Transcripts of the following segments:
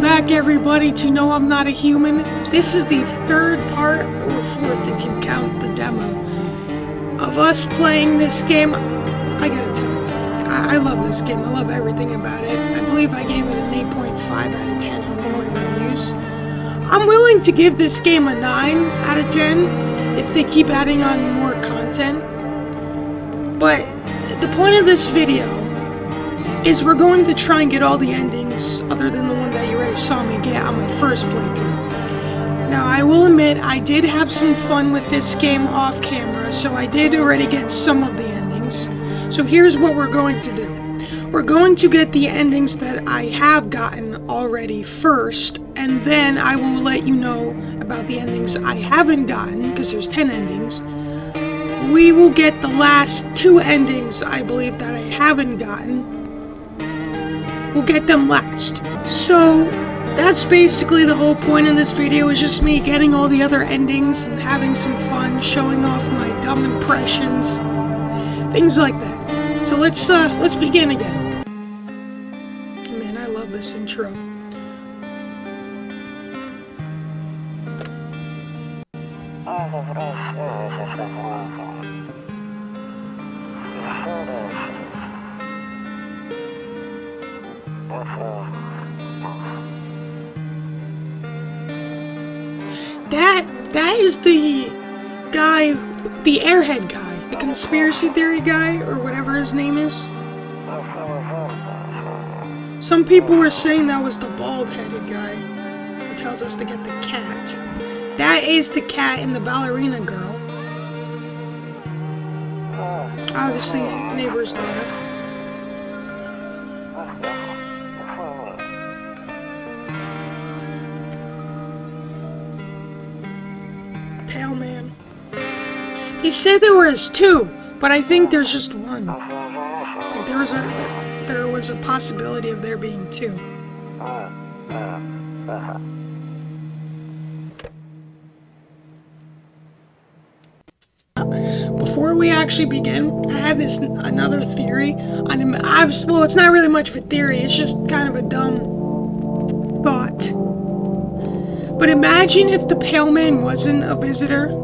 Welcome back, everybody, to No, I'm Not a Human. This is the third part, or fourth if you count the demo, of us playing this game. I gotta tell you, I love this game. I love everything about it. I believe I gave it an 8.5 out of 10 in one of my reviews. I'm willing to give this game a 9 out of 10 if they keep adding on more content. But the point of this video is we're going to try and get all the endings other than the one that you already saw me get on my first playthrough. Now, I will admit, I did have some fun with this game off camera, so I did already get some of the endings. So here's what we're going to do. We're going to get the endings that I have gotten already first, and then I will let you know about the endings I haven't gotten, because there's 10 endings. We will get the last 2 endings, I believe, that I haven't gotten. We'll get them last. So that's basically the whole point of this video, is just me getting all the other endings and having some fun, showing off my dumb impressions, things like that. So let's begin again. Man, I love this intro. That is the guy, the airhead guy, the conspiracy theory guy, or whatever his name is. Some people were saying that was the bald-headed guy who tells us to get the cat. That is the cat and the ballerina girl. Obviously, neighbor's daughter. Pale man. He said there was 2, but I think there's just 1. Like there was a possibility of there being 2. Before we actually begin, I had another theory on him. Well, it's not really much of a theory. It's just kind of a dumb thought. But imagine if the Pale Man wasn't a visitor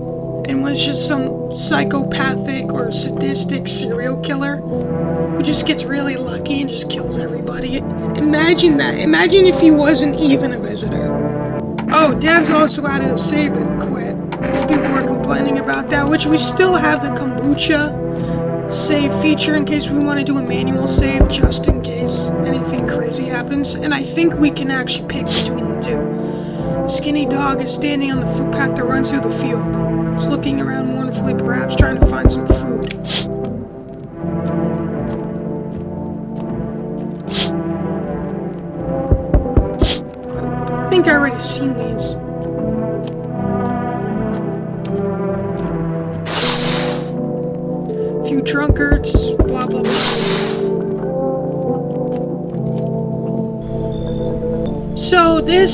and was just some psychopathic or sadistic serial killer who just gets really lucky and just kills everybody. Imagine that. Imagine if he wasn't even a visitor. Oh, Dev's also added a save and quit. Because people were complaining about that, which we still have the kombucha save feature in case we want to do a manual save, just in case anything crazy happens. And I think we can actually pick between the 2. The skinny dog is standing on the footpath that runs through the field. He's looking around mournfully, perhaps trying to find some food. I think I already seen these. A few drunkards, blah blah blah. So the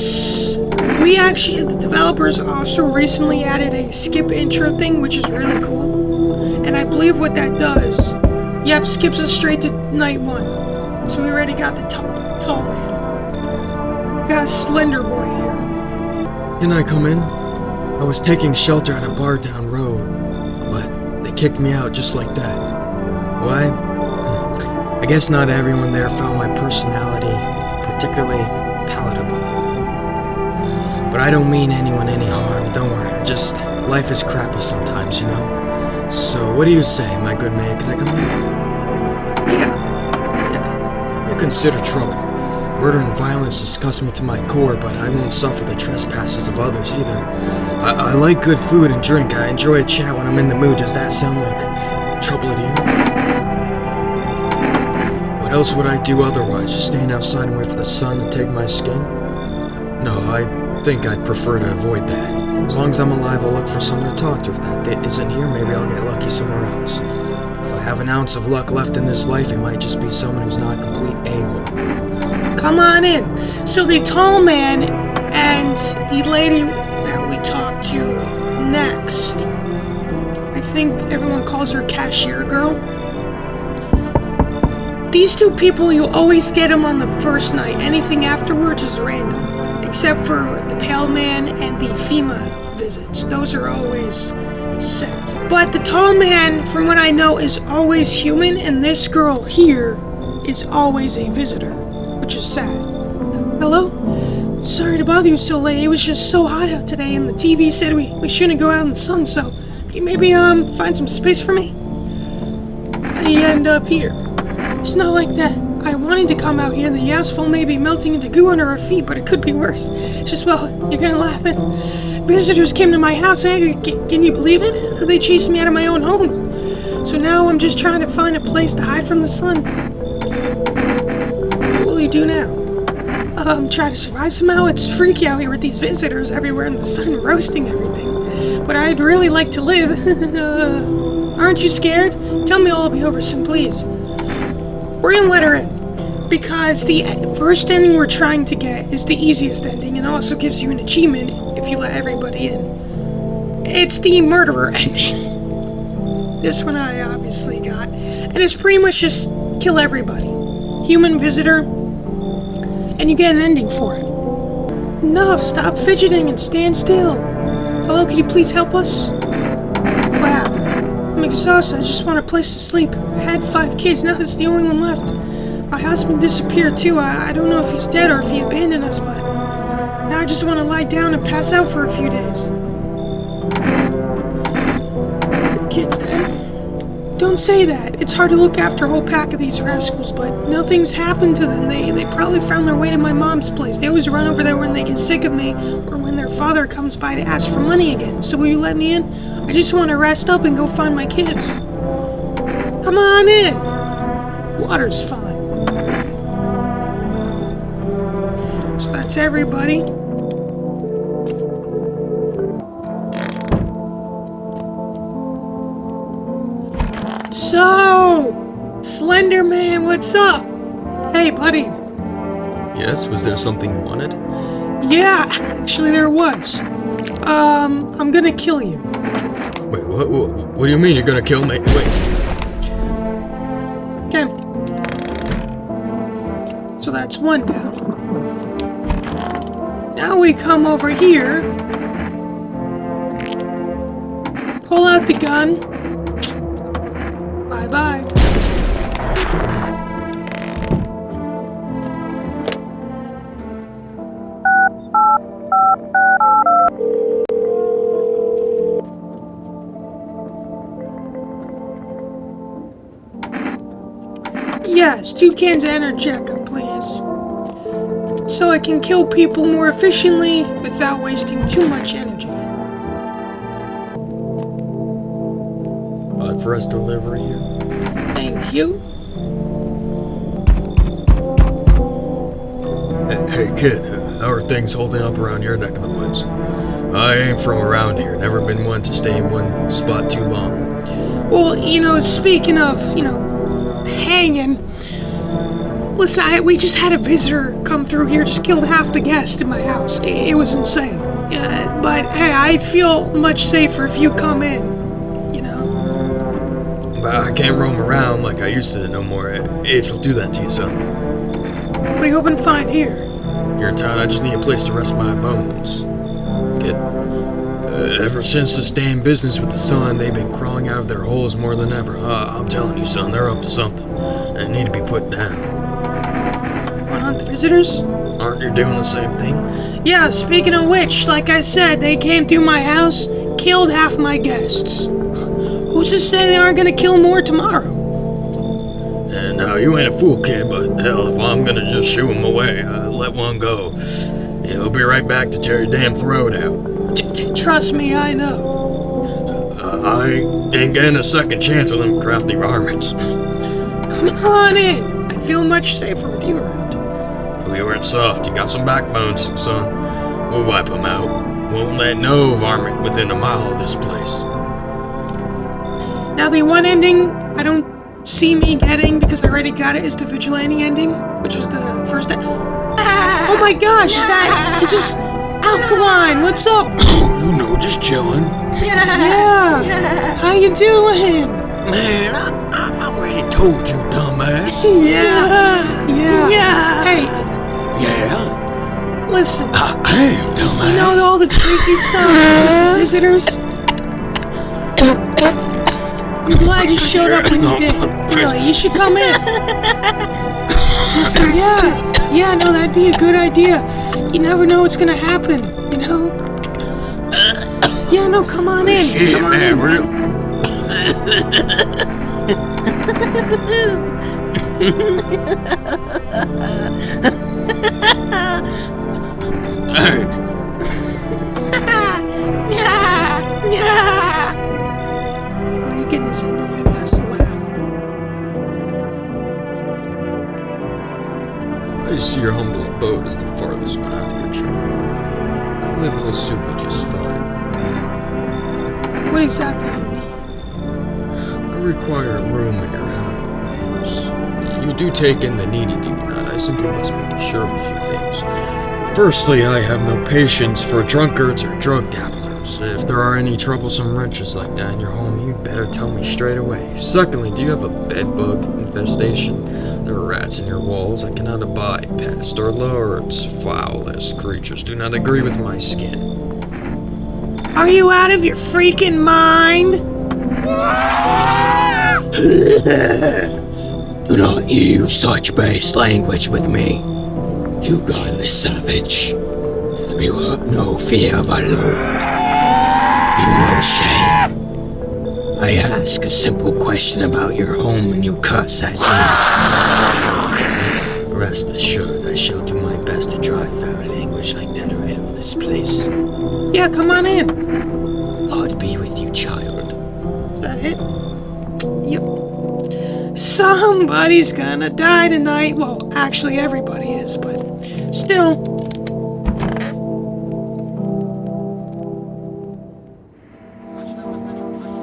developers also recently added a skip intro thing, which is really cool. And I believe what that does, skips us straight to night 1. So we already got the tall man. We got a slender boy here. Can I come in? I was taking shelter at a bar down road, but they kicked me out just like that. Why? I guess not everyone there found my personality particularly palatable. But I don't mean anyone any harm, don't worry. Just, life is crappy sometimes, you know? So, what do you say, my good man? Can I come in? Yeah. You consider trouble. Murder and violence disgust me to my core, but I won't suffer the trespasses of others either. I like good food and drink. I enjoy a chat when I'm in the mood. Does that sound like trouble to you? What else would I do otherwise? Just stand outside and wait for the sun to take my skin? No, I think I'd prefer to avoid that. As long as I'm alive, I'll look for someone to talk to. If that isn't here, maybe I'll get lucky somewhere else. If I have an ounce of luck left in this life, it might just be someone who's not a complete a-hole. Come on in. So the tall man and the lady that we talked to next, I think everyone calls her cashier girl. these two people, you always get them on the first night. Anything afterwards is random. Except for the Pale Man and the FEMA visits. Those are always set. But the tall man, from what I know, is always human, and this girl here is always a visitor, which is sad. Hello? Sorry to bother you so late. It was just so hot out today, and the TV said we shouldn't go out in the sun, so could you maybe find some space for me? How do you end up here? It's not like that. I wanted to come out here, and the asphalt may be melting into goo under our feet, but it could be worse. Just, well, you're gonna laugh at. Visitors came to my house, and can you believe it? They chased me out of my own home. So now I'm just trying to find a place to hide from the sun. What will you do now? Try to survive somehow? It's freaky out here with these visitors everywhere in the sun roasting everything. But I'd really like to live. Aren't you scared? Tell me I'll be over soon, please. We're gonna let her in. Because the first ending we're trying to get is the easiest ending and also gives you an achievement if you let everybody in. It's the murderer ending. This one I obviously got. And it's pretty much just kill everybody. Human visitor, and you get an ending for it. Enough, stop fidgeting and stand still. Hello, could you please help us? Wow, I'm exhausted, I just want a place to sleep. I had 5 kids, now that's the only one left. My husband disappeared too. I don't know if he's dead or if he abandoned us, but now I just want to lie down and pass out for a few days. Your kid's dead? Don't say that. It's hard to look after a whole pack of these rascals, but nothing's happened to them. They probably found their way to my mom's place. They always run over there when they get sick of me or when their father comes by to ask for money again. So will you let me in? I just want to rest up and go find my kids. Come on in. Water's fine. So that's everybody. So, Slender Man, what's up? Hey, buddy. Yes, was there something you wanted? Yeah, actually there was. I'm gonna kill you. Wait, what do you mean you're gonna kill me? Wait. Okay. So that's one down. Now we come over here. Pull out the gun. Bye-bye. Yes, 2 cans of Energeca, please. So I can kill people more efficiently without wasting too much energy. For us delivery here. Thank you. Hey kid, how are things holding up around your neck of the woods? I ain't from around here, never been one to stay in one spot too long. Well, speaking of, hanging, listen, we just had a visitor come through here, just killed half the guests in my house. It was insane. But hey, I feel much safer if you come in. But I can't roam around like I used to no more. Age will do that to you, son. What are you hoping to find here? Here in town, I just need a place to rest my bones. Kid, ever since this damn business with the sun, they've been crawling out of their holes more than ever. I'm telling you, son, they're up to something. They need to be put down. Want to hunt the visitors? Aren't you doing the same thing? Yeah, speaking of which, like I said, they came through my house, killed half my guests. Who's to say they aren't gonna kill more tomorrow? Now, you ain't a fool, kid, but hell, if I'm gonna just shoo him away, let one go. He'll be right back to tear your damn throat out. Trust me, I know. I ain't getting a second chance with them crafty varmints. Come on in. I feel much safer with you around. Well, you weren't soft. You got some backbones, son. We'll wipe them out. Won't let no varmint within a mile of this place. Now, the one ending I don't see me getting, because I already got it, is the vigilante ending, which was the first end. Oh my gosh, is this Alkaline? What's up? Just chilling. Yeah. How you doing? Man, I'm ready to told you, dumbass. Yeah. Hey, Yeah? listen. Hey, dumbass. You know all the freaky stuff with visitors? I'm glad you showed up when you did. Really, you should come in. Yeah, no, that'd be a good idea. You never know what's gonna happen, you know? Yeah, no, come on in. Shit, Come on man, in. real. Thanks. You're getting this annoying ass laugh. I see your humble abode as the farthest one out of your charm. I believe it'll suit me just fine. What exactly do you need? I require a room in your house. You do take in the needy, do you not? I simply must be sure of a few things. Firstly, I have no patience for drunkards or drug dabblers. If there are any troublesome wretches like that in your home, you better tell me straight away. Secondly, do you have a bedbug infestation? There are rats in your walls I cannot abide. Pests or lords, foulest creatures do not agree with my skin. Are you out of your freaking mind? Do not use such base language with me, you godless savage. You have no fear of our Lord. You know shame. I ask a simple question about your home and you curse at me. Rest assured, I shall do my best to drive foul language like that right out of this place. Yeah, come on in. God be with you, child. Is that it? Yep. Somebody's gonna die tonight. Well, actually everybody is, but still.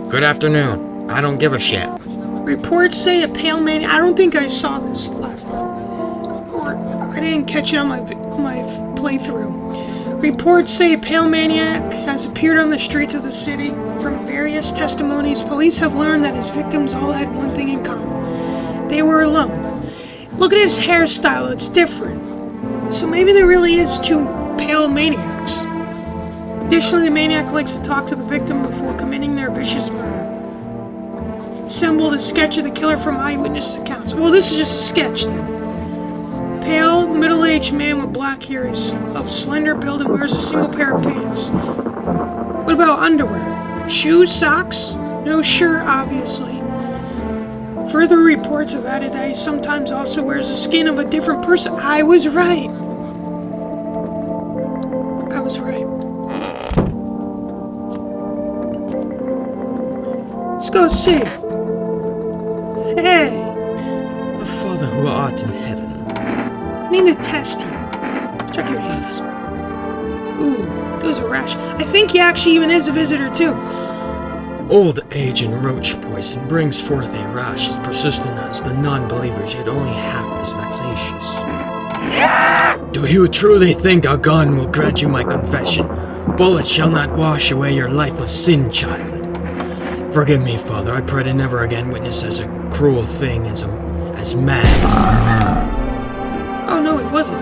Good afternoon. I don't give a shit. Reports say a pale man. I don't think I saw this last time. Or I didn't catch it on my playthrough. Reports say a pale maniac has appeared on the streets of the city. From various testimonies, police have learned that his victims all had one thing in common. They were alone. Look at his hairstyle, it's different. So maybe there really is two pale maniacs. Additionally, the maniac likes to talk to the victim before committing their vicious murder. Assembled a sketch of the killer from eyewitness accounts. Well, this is just a sketch then. Pale, middle-aged man with black hair is of slender build and wears a single pair of pants. What about underwear? Shoes, socks? No shirt, obviously. Further reports have added that he sometimes also wears the skin of a different person. I was right. Let's go see. Hey, Our Father who art in heaven. I need to test you. Check your hands. Ooh, there's a rash. I think he actually even is a visitor too. Old age and roach poison brings forth a rash as persistent as the non-believers, yet only half as vexatious. Do you truly think a gun will grant you my confession? Bullets shall not wash away your life of sin, child. Forgive me, Father. I pray to never again witness such a cruel thing as man. Oh no, it wasn't.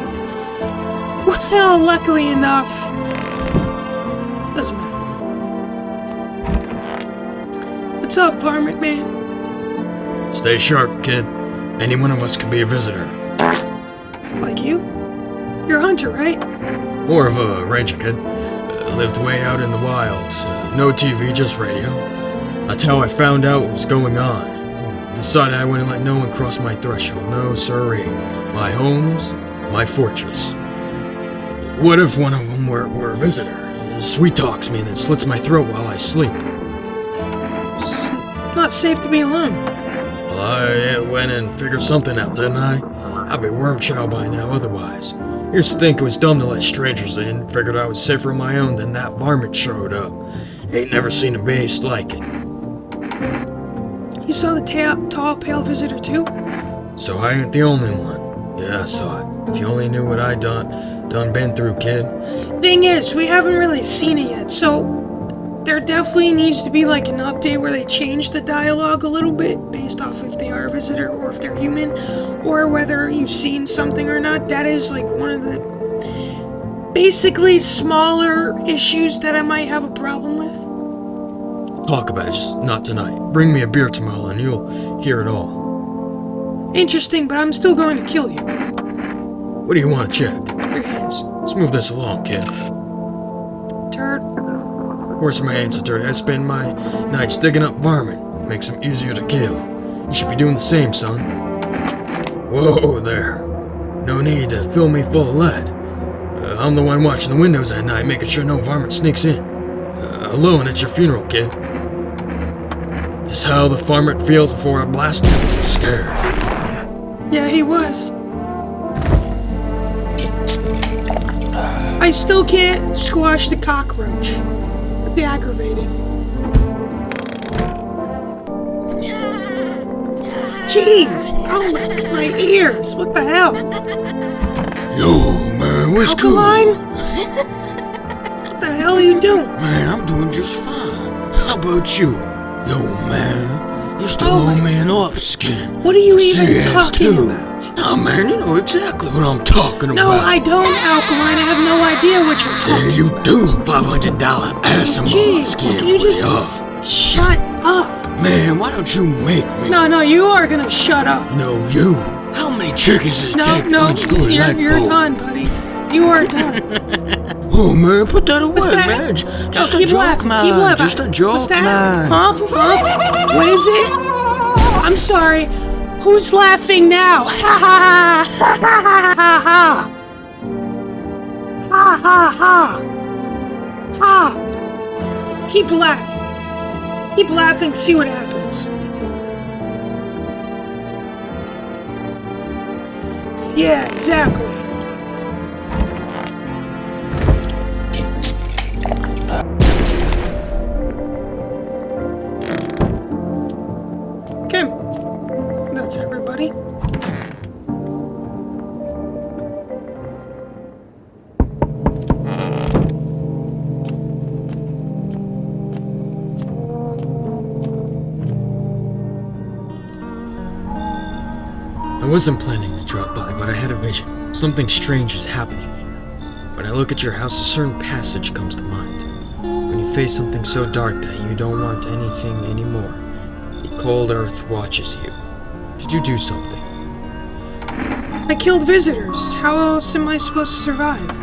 Well, luckily enough. Doesn't matter. What's up, varmint man? Stay sharp, kid. Any one of us could be a visitor. Like you? You're a hunter, right? More of a ranger kid. Lived way out in the wild. No TV, just radio. That's how I found out what was going on. Decided I wouldn't let no one cross my threshold. No, sirree. My home's my fortress. What if one of them were a visitor? Sweet talks me and then slits my throat while I sleep. It's not safe to be alone. Well, I went and figured something out, didn't I? I'd be worm chow by now otherwise. Used to think it was dumb to let strangers in. Figured I was safer on my own than that varmint showed up. Ain't never seen a beast like it. You saw the tall, pale visitor too? So I ain't the only one. Yeah, I saw it. If you only knew what I done been through, kid. Thing is, we haven't really seen it yet, so There definitely needs to be like an update where they change the dialogue a little bit based off if they are a visitor or if they're human or whether you've seen something or not. That is like one of the basically smaller issues that I might have a problem with. Talk about it, just not tonight. Bring me a beer tomorrow and you'll hear it all. Interesting, but I'm still going to kill you. What do you want to check? Your hands. Let's move this along, kid. Turd. Of course my hands are dirty. I spend my nights digging up varmint. Makes them easier to kill. You should be doing the same, son. Whoa there. No need to fill me full of lead. I'm the one watching the windows at night, making sure no varmint sneaks in. Alone at your funeral, kid. This how the varmint feels before I blast him. Scared. Yeah, he was. I still can't squash the cockroach. The aggravating. Jeez! Oh, my ears! What the hell? Yo, man, what's cool? Alkaline? What the hell are you doing? Man, I'm doing just fine. How about you? Yo, man, you still Oh owe my- me an upskin. What are you even Yes, talking too. about? Nah, man, you know exactly what I'm talking No, about. I don't, Alkaline. I have no idea what you're Yeah, talking you about. do. $500 Asimov Jeez, skin can you for just shut up? ya. Man, why don't you make me? No, you are gonna shut up. No, you. How many chickens does it take to No, unscrew a light you're bulb? done, buddy. You are done. Oh, man, put that away, What's that? man. No, Just a keep joke, laughing, man. keep laughing. Just a joke, What's that? man. Huh? What is it? I'm sorry. Who's laughing now? Ha ha ha ha ha ha ha ha ha ha. Keep laughing. Keep laughing. See what happens. Yeah, exactly. Okay. That's everybody. I wasn't planning to drop by, but I had a vision. Something strange is happening here. When I look at your house, a certain passage comes to mind. When you face something so dark that you don't want anything anymore, the cold earth watches you. Did you do something? I killed visitors. How else am I supposed to survive?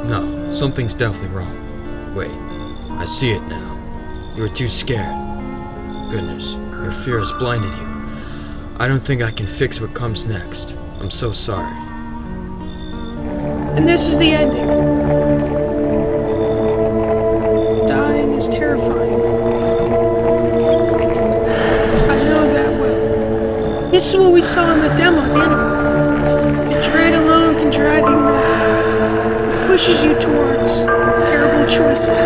No, something's definitely wrong. Wait, I see it now. You were too scared. Goodness, your fear has blinded you. I don't think I can fix what comes next. I'm so sorry. And this is the ending. Dying is terrifying. I know that well. This is what we saw in the demo at the end of it. The dread alone can drive you mad. It pushes you towards terrible choices.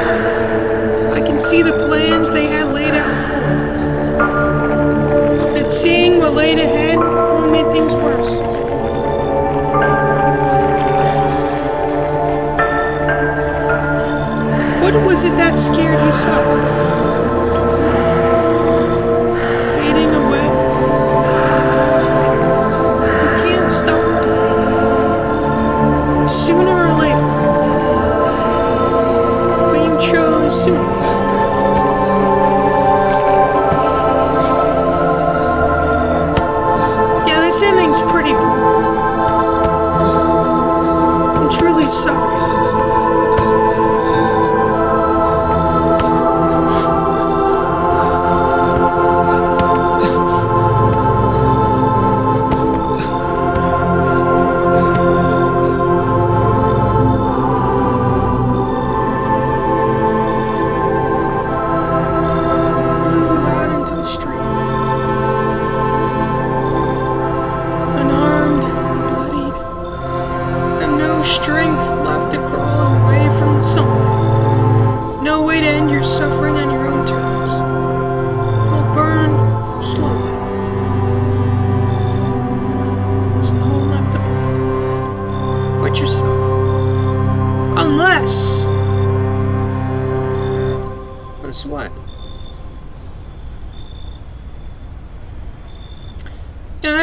I can see the plans they had laid out for you. That seeing what laid ahead only made things worse. What was it that scared you so? Fading away? You can't stop it. Sooner or later. But you chose sooner. Yeah, this ending's pretty brutal. I'm truly sorry. Out into the street. Unarmed, bloodied, and no strength left to crawl away from the sunlight. No way to end your suffering on your own terms. You'll burn slowly. There's no one left to blame but yourself. Unless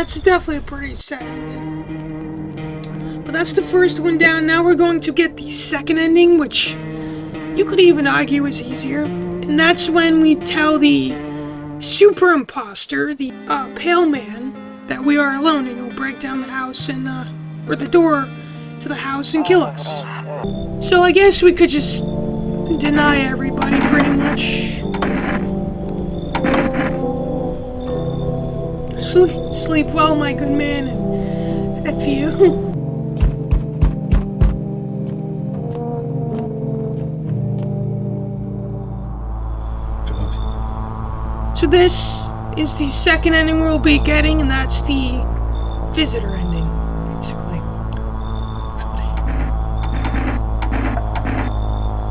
that's definitely a pretty sad ending. But that's the first one down. Now we're going to get the second ending, which you could even argue is easier. And that's when we tell the super imposter, the pale man, that we are alone and he'll break down the house and, or the door to the house and kill us. So I guess we could just deny everybody pretty much. Sleep well, my good man, and F you. So this is the second ending we'll be getting, and that's the visitor ending, basically.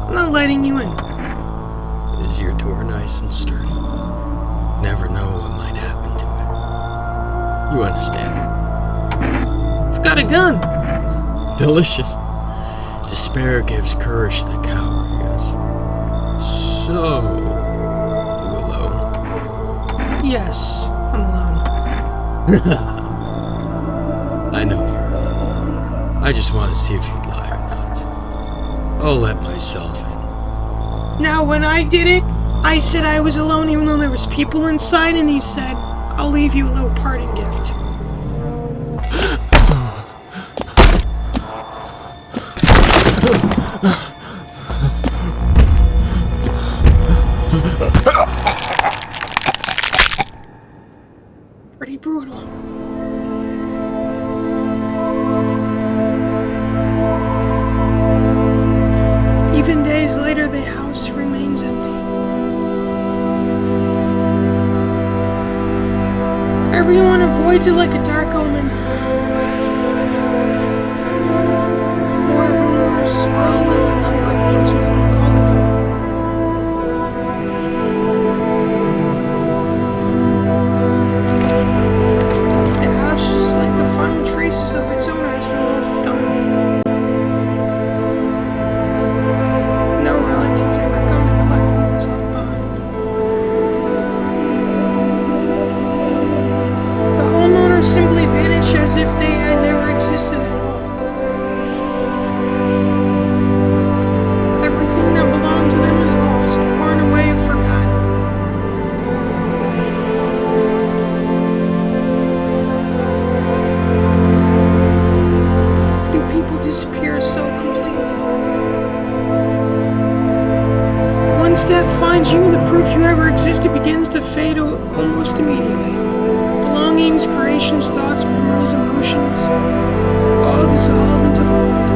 I'm not letting you in. Is your door nice and sturdy? Never know what might happen to it. You understand? I've got a gun. Delicious. Despair gives courage to the coward, yes. So, you alone? Yes, I'm alone. I know you're alone. I just want to see if you'd lie or not. I'll let myself in. Now, when I did it, I said I was alone even though there was people inside, and he said, I'll leave you a little parting gift. Pretty brutal. Even days later, the house remains empty. Everyone avoids it like a dark omen. More rumors swirl than the number of things we ever called it. The house, just like the final traces of its owner, has been lost to time. No relatives ever come to collect what was left behind. The homeowners simply vanish as if they had never existed at all. Everything that belonged to them is lost, or in a way forgotten. Why do people disappear so completely? Once death finds you, the proof you ever existed begins to fade almost immediately. Belongings, creations, thoughts, memories, emotions, all dissolve into the void.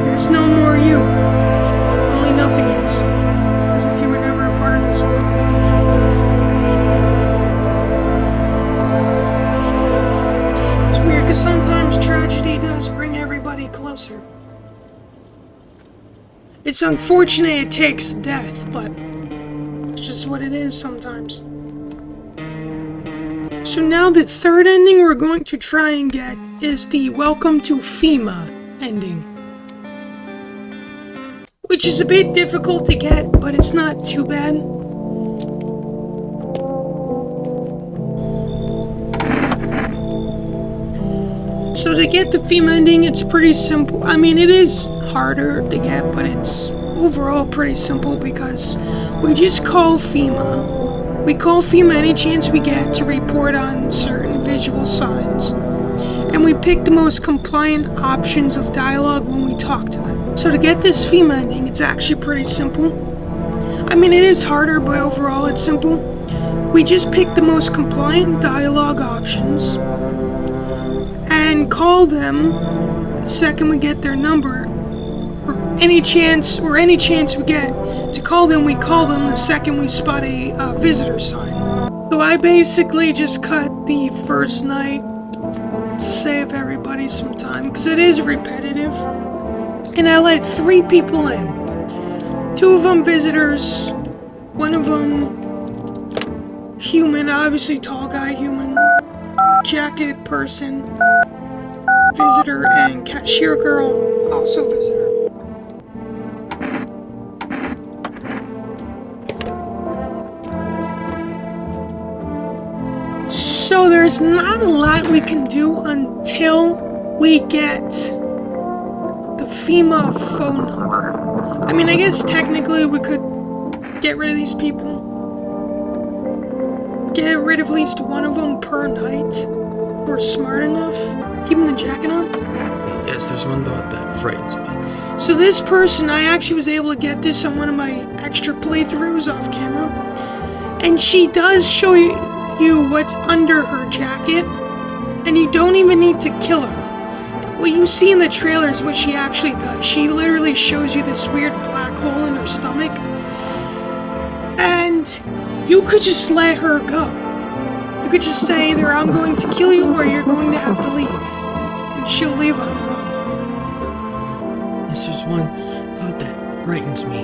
There's no more you, only nothingness, as if you were never a part of this world to begin with. It's weird because sometimes tragedy does bring everybody closer. It's unfortunate it takes death, but it's just what it is sometimes. So now the third ending we're going to try and get is the Welcome to FEMA ending. Which is a bit difficult to get, but it's not too bad. So to get the FEMA ending, it's pretty simple. I mean, it is harder to get, but it's overall pretty simple because we just call FEMA. We call FEMA any chance we get to report on certain visual signs. And we pick the most compliant options of dialogue when we talk to them. So to get this FEMA ending, it's actually pretty simple. I mean, it is harder, but overall it's simple. We just pick the most compliant dialogue options and call them the second we get their number, or any chance we get to call them, we call them the second we spot a visitor sign. So I basically just cut the first night to save everybody some time, because it is repetitive, and I let 3 people in. 2 of them visitors, 1 of them human, obviously tall guy human, jacket person, visitor, and cashier girl, also visitor. there's not a lot we can do until we get the FEMA phone number. I mean, I guess technically we could get rid of these people. Get rid of at least one of them per night. We're smart enough. Keeping the jacket on. Yes, there's one thought that frightens me. So this person, I actually was able to get this on one of my extra playthroughs off camera. And she does show you what's under her jacket. And you don't even need to kill her. What you see in the trailer is what she actually does. She literally shows you this weird black hole in her stomach. And you could just let her go. You could just say either I'm going to kill you or you're going to have to leave. And she'll leave on her own. Yes, there's one thought that frightens me.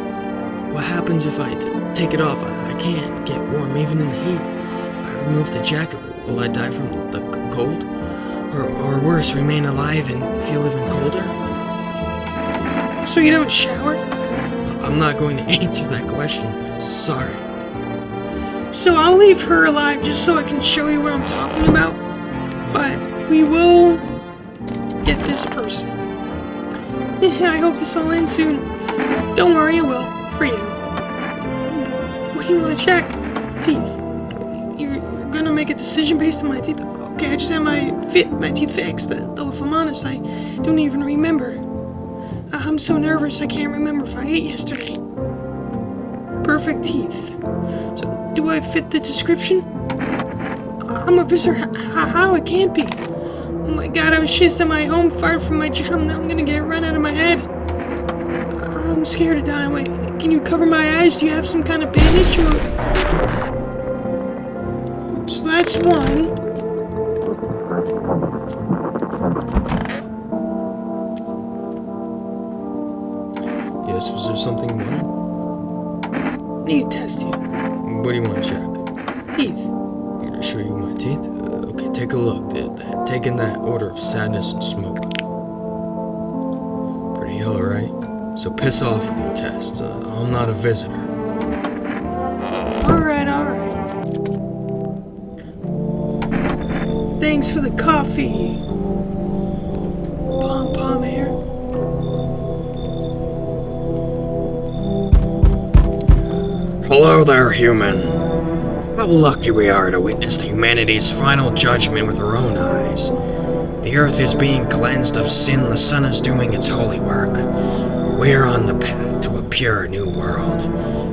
What happens if I take it off? I can't get warm even in the heat. If I remove the jacket, will I die from the cold? Or worse, remain alive and feel even colder? So you don't shower? I'm not going to answer that question. Sorry. So I'll leave her alive just so I can show you what I'm talking about. But we will get this person. I hope this will end soon. Don't worry, it will. For you. What do you want to check? Teeth. You're gonna make a decision based on my teeth? Okay, I just had my teeth fixed. Though if I'm honest, I don't even remember. I'm so nervous I can't remember if I ate yesterday. Perfect teeth. So, do I fit the description? I'm a visitor. How? It can't be. Oh my god, I was chased at my home, fired from my job. Now I'm gonna get run out of my head. I'm scared to die. Wait, can you cover my eyes? Do you have some kind of bandage or... So that's one. Yes, was there something more? I need to test you. What do you want to check? Teeth. I'm gonna show you my teeth? Okay, take a look. Take in that odor of sadness and smoke. Pretty yellow, right? So piss off with your tests. I'm not a visitor. Alright. Thanks for the coffee. Pom here. Hello there, human. How lucky we are to witness humanity's final judgment with our own eyes. The earth is being cleansed of sin, the sun is doing its holy work. We're on the path to a pure new world.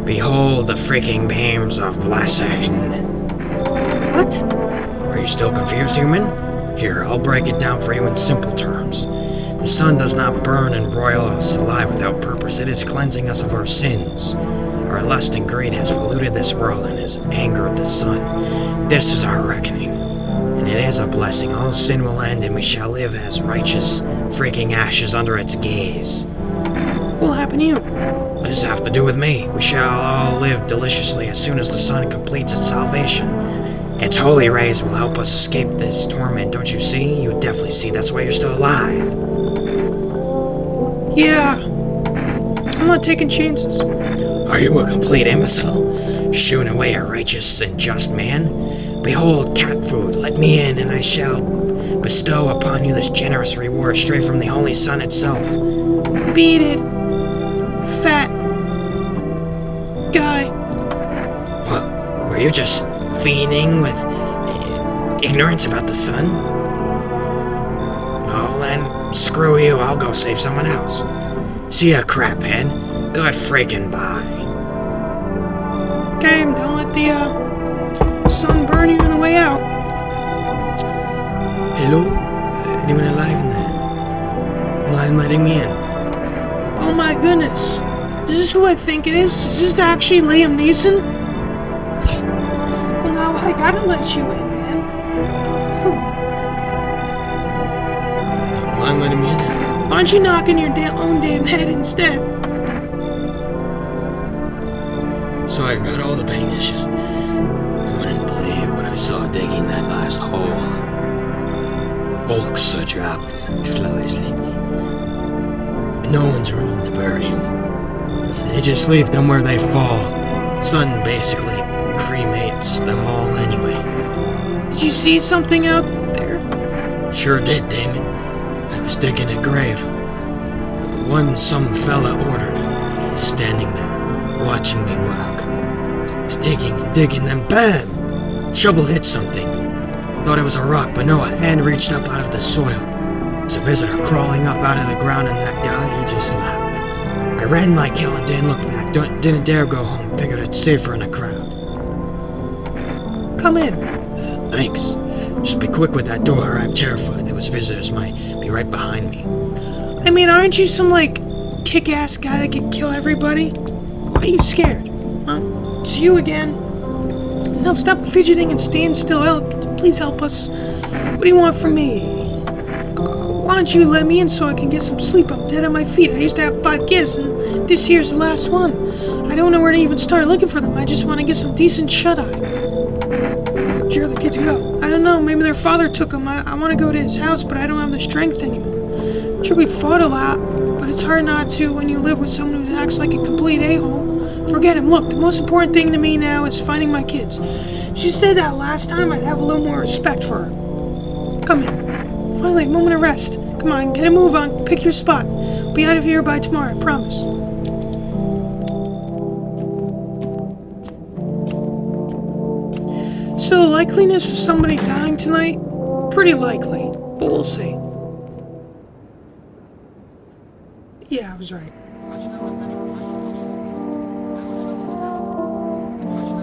Behold the freaking beams of blessing. What? Are you still confused, human? Here, I'll break it down for you in simple terms. The sun does not burn and broil us alive without purpose. It is cleansing us of our sins. Our lust and greed has polluted this world and has angered the sun. This is our reckoning. And it is a blessing. All sin will end and we shall live as righteous, freaking ashes under its gaze. What'll happen to you? What does this have to do with me? We shall all live deliciously as soon as the sun completes its salvation. Its holy rays will help us escape this torment, don't you see? You definitely see, that's why you're still alive. Yeah. I'm not taking chances. Are you a complete imbecile? Shooing away a righteous and just man? Behold, cat food, let me in, and I shall bestow upon you this generous reward straight from the holy sun itself. Beat it. Fat guy. What? Were you just fiending with ignorance about the sun? Oh, then screw you, I'll go save someone else. See ya, craphead. Good freaking bye. Okay, don't let the sun burn you on the way out. Hello? Anyone alive in there? Mind letting me in? Oh my goodness. Is this who I think it is? Is this actually Liam Neeson? Well, now I gotta let you in, man. Mind letting me in? Why don't you knock on your own damn head instead? Sorry about all the pain. It's just... I wouldn't believe what I saw digging that last hole. Bulks are dropping, flies lately. But no one's around to bury him. They just leave them where they fall. Sun basically cremates them all anyway. Did you see something out there? Sure did, Damon. I was digging a grave. One some fella ordered. He's standing there, watching me work. I was digging and digging, then BAM! Shovel hit something. Thought it was a rock, but no, a hand reached up out of the soil. There's a visitor crawling up out of the ground, and that guy, he just laughed. I ran my kill and didn't look back. Didn't dare go home. Figured it's safer in a crowd. Come in. Thanks. Just be quick with that door. I'm terrified those visitors might be right behind me. I mean, aren't you some, kick-ass guy that can kill everybody? Why are you scared? Huh? It's you again. No, stop fidgeting and stand still. Please help us. What do you want from me? Why don't you let me in so I can get some sleep? I'm dead on my feet. I used to have 5 kids, and this here's the last one. I don't know where to even start looking for them. I just want to get some decent shut-eye. Where'd your other kids go? I don't know. Maybe their father took them. I want to go to his house, but I don't have the strength anymore. Sure, we fought a lot, but it's hard not to when you live with someone who acts like a complete a-hole. Forget him. Look, the most important thing to me now is finding my kids. She said that last time. I'd have a little more respect for her. Come in. Finally, a moment of rest. Come on, get a move on. Pick your spot. Be out of here by tomorrow, I promise. So, the likeliness of somebody dying tonight? Pretty likely, but we'll see. Yeah, I was right.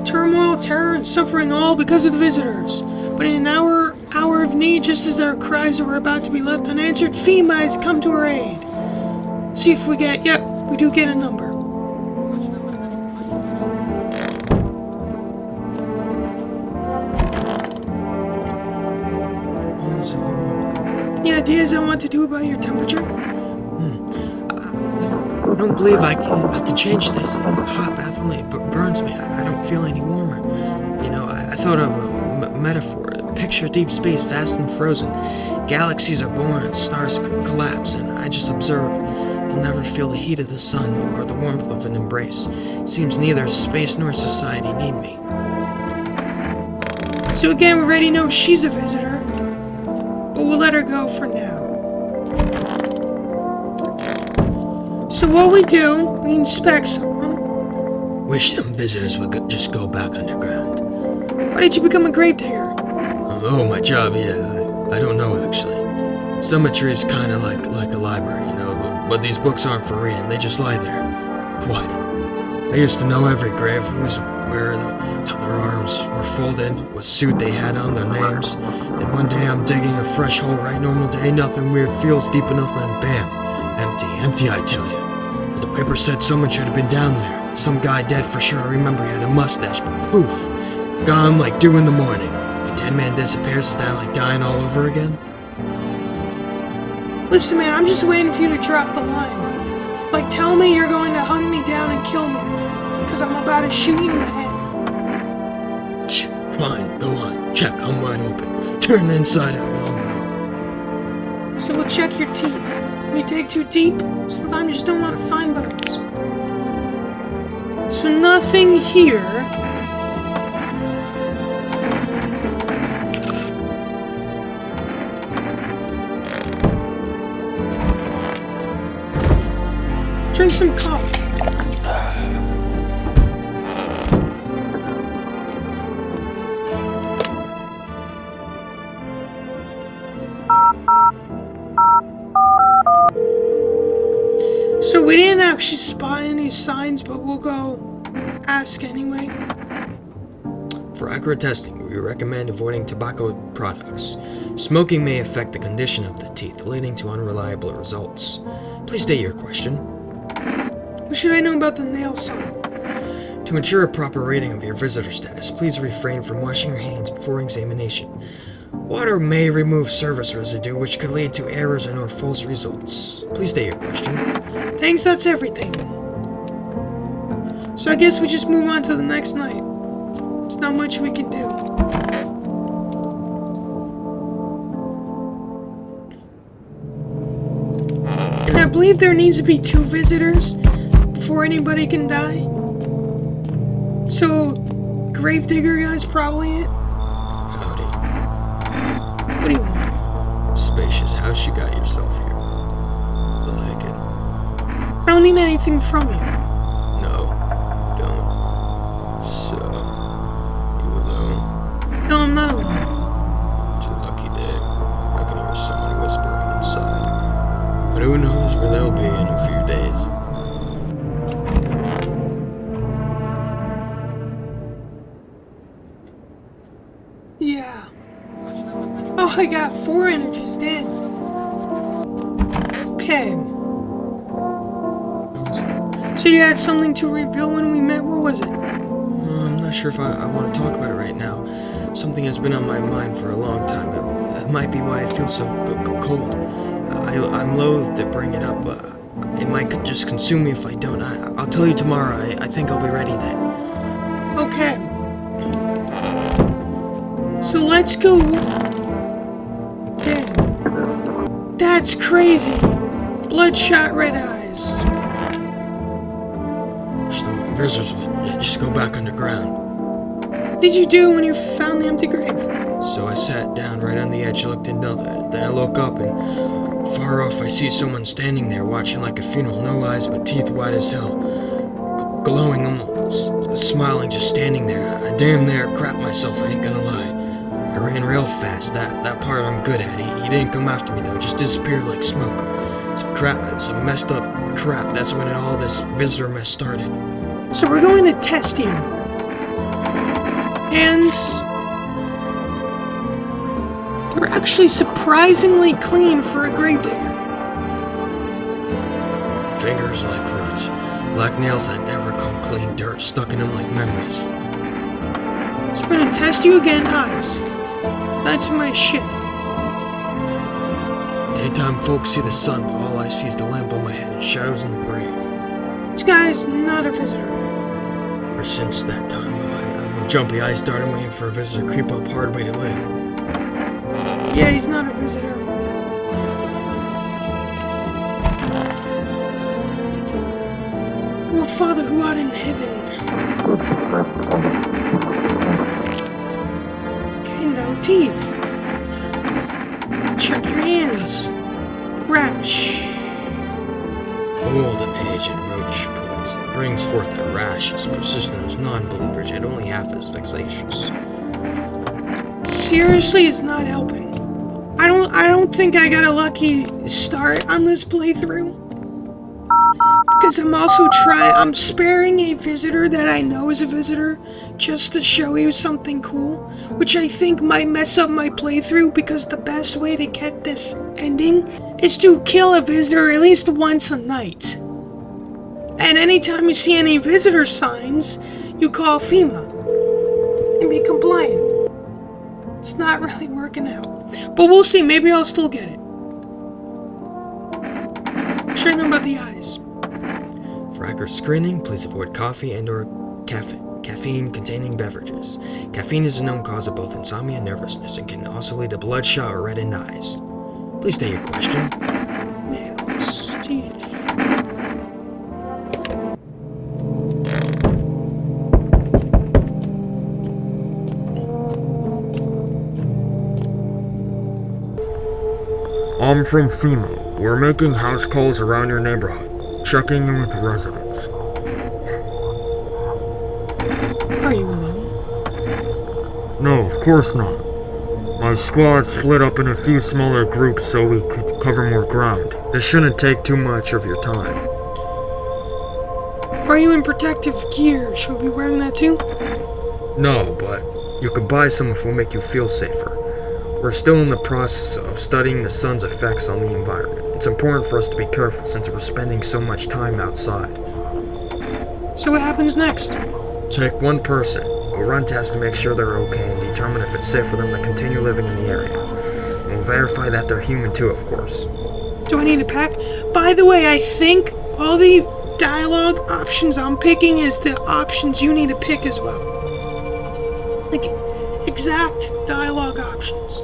Turmoil, terror, and suffering all because of the visitors. But in an hour of need, just as our cries were about to be left unanswered, FEMA has come to our aid. See if we get... Yep, we do get a number. Any ideas on what to do about your temperature? I don't believe I can change this. Hot bath only burns me. I don't feel any warmer. You know, I thought of a metaphor. Picture deep space, vast and frozen. Galaxies are born, stars collapse, and I just observe. I'll never feel the heat of the sun or the warmth of an embrace. Seems neither space nor society need me. So again, we already know she's a visitor, but we'll let her go for now. So what we do, we inspect someone. Wish them visitors would just go back underground. Why did you become a gravedigger? Oh, my job, yeah. I don't know, actually. Cemetery is kind of like a library, you know, but these books aren't for reading. They just lie there, quiet. I used to know every grave, who's where, how their arms were folded, what suit they had on, their names. Then one day I'm digging a fresh hole, right? Normal day, nothing weird, feels deep enough, then bam. Empty, I tell you. But the paper said someone should have been down there. Some guy dead for sure. I remember he had a mustache, but poof, gone like dew in the morning. If a dead man disappears, is that like dying all over again? Listen, man, I'm just waiting for you to drop the line. Like, tell me you're going to hunt me down and kill me, because I'm about to shoot you in the head. Fine, go on. Check, I'm wide open. Turn the inside out, long road. So we'll check your teeth. When you dig too deep, sometimes you just don't want to find bones. So nothing here. Drink some coffee. So we didn't actually spot any signs, but we'll go ask anyway. For accurate testing, we recommend avoiding tobacco products. Smoking may affect the condition of the teeth, leading to unreliable results. Please state your question. What should I know about the nail sign? To ensure a proper rating of your visitor status, please refrain from washing your hands before examination. Water may remove surface residue, which could lead to errors and or false results. Please state your question. Thanks, that's everything. So I guess we just move on to the next night. There's not much we can do. And I believe there needs to be 2 visitors before anybody can die. So, Gravedigger guy's probably it. Howdy. spacious house you got yourself here. I like it. I don't need anything from you. No, don't. So, you alone? No, I'm not alone. It's your lucky day. I can hear someone whispering inside. But who knows where they'll be in a few days. Yeah. Oh, I got 4 energies, damn. Okay. So you had something to reveal when we met, what was it? I'm not sure if I want to talk about it right now. Something has been on my mind for a long time. It might be why I feel so cold. I'm loath to bring it up, but it might just consume me if I don't. I'll tell you tomorrow. I think I'll be ready then. Okay. So let's go. Damn. That's crazy. Bloodshot red eyes. Wish the visitors would just go back underground. What did you do when you found the empty grave? So I sat down right on the edge, looked into that. Then I look up and far off I see someone standing there watching like a funeral. No eyes but teeth white as hell. Glowing, almost smiling, just standing there. I damn near crapped myself, I ain't gonna lie. I ran real fast. That part I'm good at. He didn't come after me though, just disappeared like smoke. Some messed up crap. That's when all this visitor mess started. So we're going to test you. And they're actually surprisingly clean for a gravedigger. Fingers like roots. Black nails that never come clean. Dirt stuck in them like memories. So we're gonna test you again, eyes. That's my shift. Daytime folks see the sun, but all I see is the lamp on my head and shadows in the grave. This guy's not a visitor. Ever since that time, I've been jumpy eyes darting, waiting for a visitor to creep up. Hard way to live. Yeah, he's not a visitor. Well, Father who art in heaven. Okay, no teeth. Check your hands. Rash. Old age and roach poison brings forth a rash as persistent as non-believers, yet only half as vexatious. Seriously, it's not helping. I don't think I got a lucky start on this playthrough. Because I'm sparing a visitor that I know is a visitor just to show you something cool, which I think might mess up my playthrough because the best way to get this ending is to kill a visitor at least once a night. And anytime you see any visitor signs, you call FEMA and be compliant. It's not really working out. But we'll see, maybe I'll still get it. Sure know about the eyes. For accurate screening, please avoid coffee and/or caffeine-containing beverages. Caffeine is a known cause of both insomnia and nervousness and can also lead to bloodshot or reddened eyes. Please state your question. Nails, teeth. I'm from FEMA. We're making house calls around your neighborhood, checking in with the residents. Are you alone? No, of course not. My squad split up in a few smaller groups so we could cover more ground. This shouldn't take too much of your time. Are you in protective gear? Should we be wearing that too? No, but you could buy some if it will make you feel safer. We're still in the process of studying the sun's effects on the environment. It's important for us to be careful since we're spending so much time outside. So what happens next? Take one person. We'll run tests to make sure they're okay and determine if it's safe for them to continue living in the area. And we'll verify that they're human too, of course. Do I need a pack? By the way, I think all the dialogue options I'm picking is the options you need to pick as well. Like, exact dialogue options.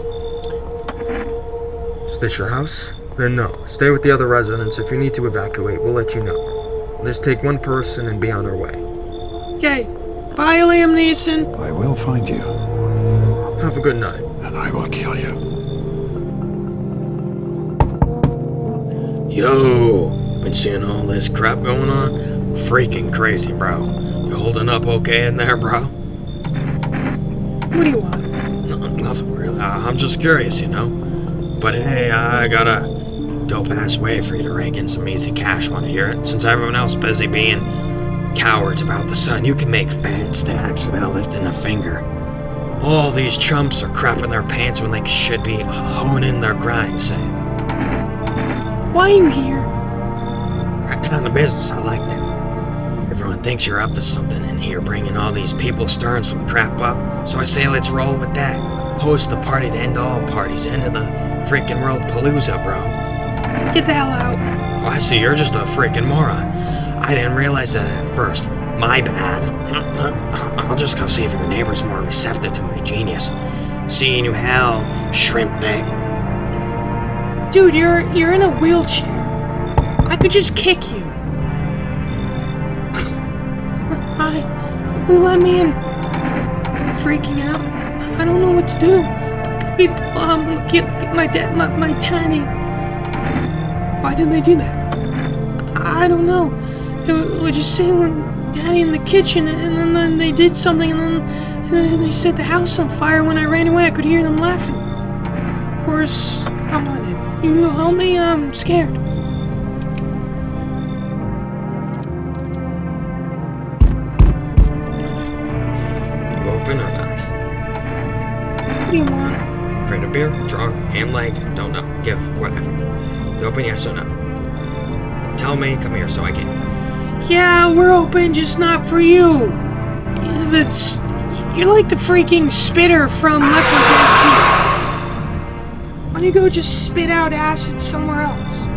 Is this your house? Then no. Stay with the other residents. If you need to evacuate, we'll let you know. We'll just take one person and be on our way. Okay. Bye, Liam Neeson. I will find you, Have a good night. and I will kill you. Yo, been seeing all this crap going on? Freaking crazy, bro. You holding up okay in there, bro? What do you want? Nothing really. I'm just curious, you know? But hey, I got a dope-ass way for you to rake in some easy cash. Wanna hear it? Since everyone else busy being cowards about the sun, you can make fat stacks without lifting a finger. All these chumps are crapping their pants when they should be honing their grind, say. Why are you here? Right down to business, I like that. Everyone thinks you're up to something in here, bringing all these people stirring some crap up. So I say let's roll with that. Host the party to end all parties, end of the freaking world palooza, bro. Get the hell out. Oh, I see, you're just a freaking moron. I didn't realize that at first. My bad. I'll just go see if your neighbor's more receptive to my genius. Seeing you hell, shrimp dick. Dude, you're in a wheelchair. I could just kick you. Let me in. I'm freaking out. I don't know what to do. People, look at my dad, my Tanny. Why did they do that? I don't know. They were just saying when Daddy in the kitchen, and then they did something, and then they set the house on fire. When I ran away, I could hear them laughing. Of course, come on in. You help me? I'm scared. You open or not? What do you want? Crate of beer? Drunk? Ham leg? Don't know. Give. Whatever. You open, yes or no? Tell me, come here so I can. Yeah, we're open, just not for you. You're like the freaking spitter from Left 4 Dead 2. Why don't you go just spit out acid somewhere else?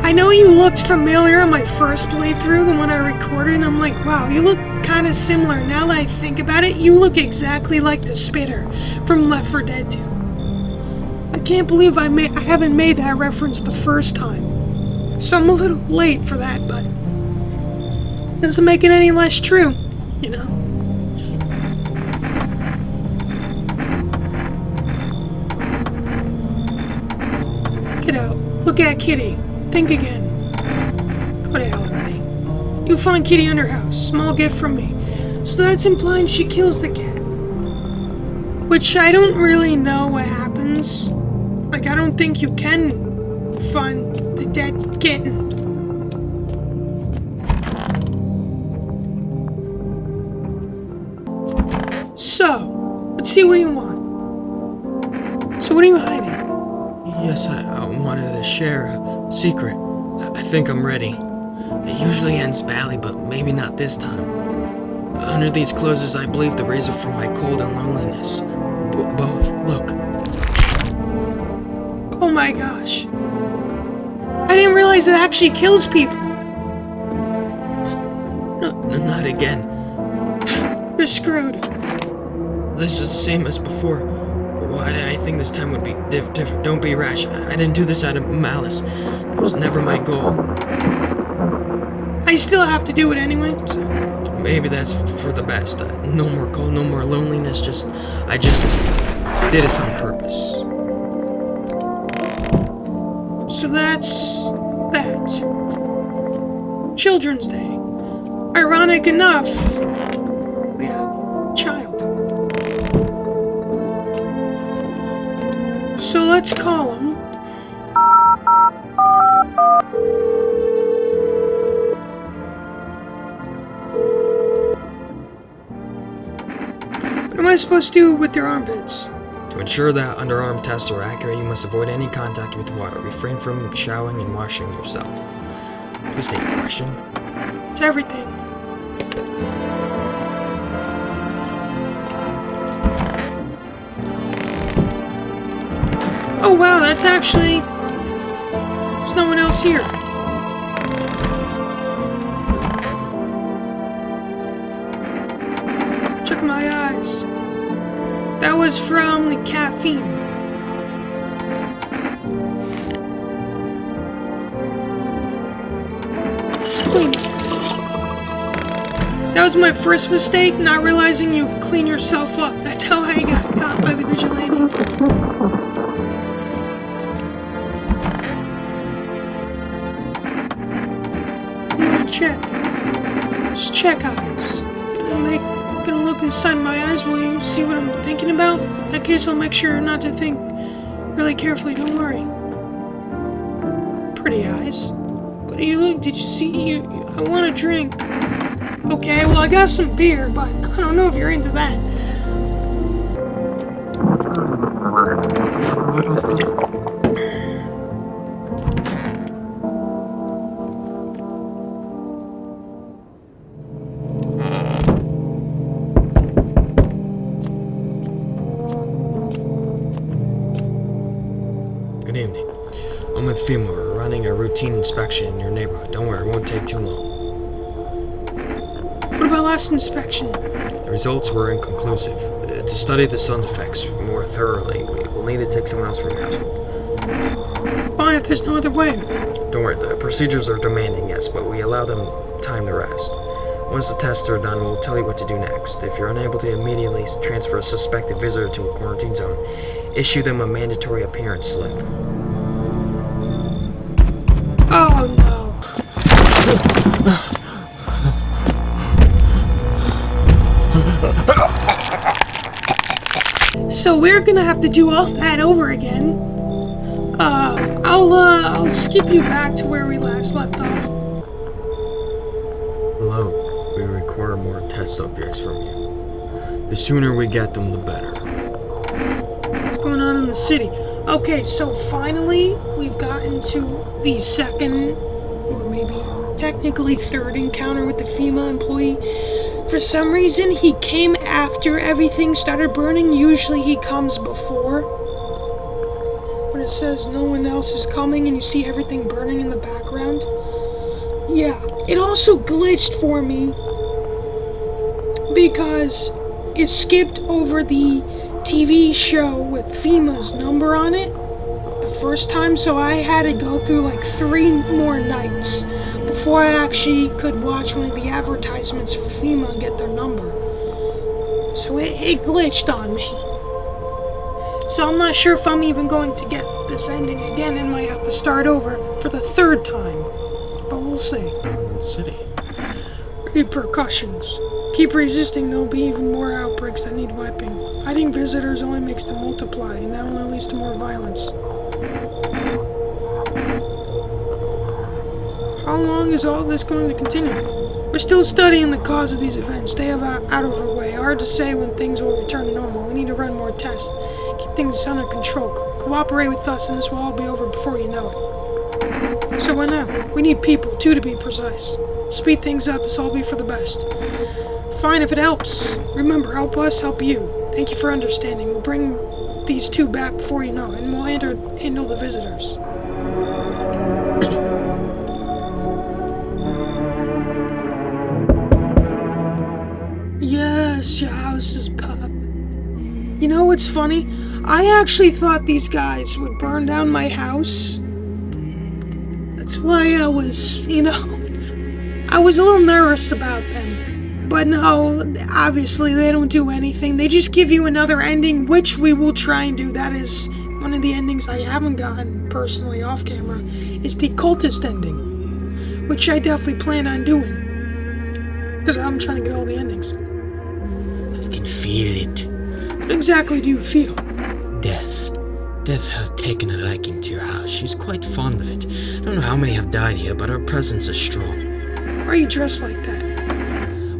I know you looked familiar on my first playthrough, and when I recorded, and I'm like, wow, you look kind of similar. Now that I think about it, you look exactly like the spitter from Left 4 Dead 2. I can't believe I haven't made that reference the first time. So I'm a little late for that, but doesn't make it any less true, you know? Get out. Look at Kitty. Think again. Go to hell already. You'll find Kitty under house. Small gift from me. So that's implying she kills the cat. Which I don't really know what happens. Like, I don't think you can find the dead kitten. So, let's see what you want. So what are you hiding? Yes, I wanted to share a secret. I think I'm ready. It usually ends badly, but maybe not this time. Under these clothes, I believe the reason for my cold and loneliness. Both. Look. Oh my gosh. I didn't realize it actually kills people. No, not again. You're screwed. This is the same as before. Why did I think this time would be different? Don't be rash. I didn't do this out of malice. It was never my goal. I still have to do it anyway, so... Maybe that's for the best. No more goal, no more loneliness. I just did this on purpose. So that's that. Children's Day. Ironic enough, we have child. So let's call him. What am I supposed to do with their armpits? To ensure that underarm tests are accurate, you must avoid any contact with water. Refrain from showering and washing yourself. Please state your question. It's everything. Oh wow, that's actually... There's no one else here. Check my eyes. That was from the caffeine. Clean. That was my first mistake, not realizing you clean yourself up. That's how I got caught by the vigilante. check. Just check eyes. Gonna look inside my eyes. Will you see what I'm thinking about? In that case, I'll make sure not to think really carefully. Don't worry. Pretty eyes. What do you look? Did you see? I want a drink. Okay, well I got some beer, but I don't know if you're into that. Good evening. I'm with FEMA. We're running a routine inspection in your neighborhood. Don't worry, it won't take too long. What about last inspection? The results were inconclusive. To study the sun's effects more thoroughly, we will need to take someone else from your household. Fine, if there's no other way. Don't worry, the procedures are demanding, yes, but we allow them time to rest. Once the tests are done, we'll tell you what to do next. If you're unable to immediately transfer a suspected visitor to a quarantine zone, issue them a mandatory appearance slip. Oh no. So we're gonna have to do all that over again. I'll skip you back to where we last left off. Hello. We require more test subjects from you. The sooner we get them, the better. What's going on in the city? Okay, so finally we've gotten to the second, or maybe technically third encounter with the FEMA employee. For some reason, he came after everything started burning. Usually he comes before. When it says no one else is coming and you see everything burning in the background. Yeah, it also glitched for me because it skipped over the TV show with FEMA's number on it the first time, so I had to go through like 3 more nights before I actually could watch one of the advertisements for FEMA and get their number. So it glitched on me. So I'm not sure if I'm even going to get this ending again and might have to start over for the 3rd time. But we'll see. City. Repercussions. Keep resisting, there'll be even more outbreaks that need wiping. Hiding visitors only makes them multiply, and that only leads to more violence. How long is all this going to continue? We're still studying the cause of these events. Stay out of our way. Hard to say when things will return to normal. We need to run more tests. Keep things under control. Cooperate with us, and this will all be over before you know it. So what now? We need people, 2 to be precise. Speed things up. This will all be for the best. Fine if it helps. Remember, help us, help you. Thank you for understanding. We'll bring these 2 back before you know it, and we'll handle the visitors. Yes, your house is perfect. You know what's funny? I actually thought these guys would burn down my house. That's why I was, I was a little nervous about them. But no, obviously they don't do anything. They just give you another ending, which we will try and do. That is one of the endings I haven't gotten personally off camera, is the cultist ending, which I definitely plan on doing. Because I'm trying to get all the endings. I can feel it. What exactly do you feel? Death. Death has taken a liking to your house. She's quite fond of it. I don't know how many have died here, but her presence is strong. Why are you dressed like that?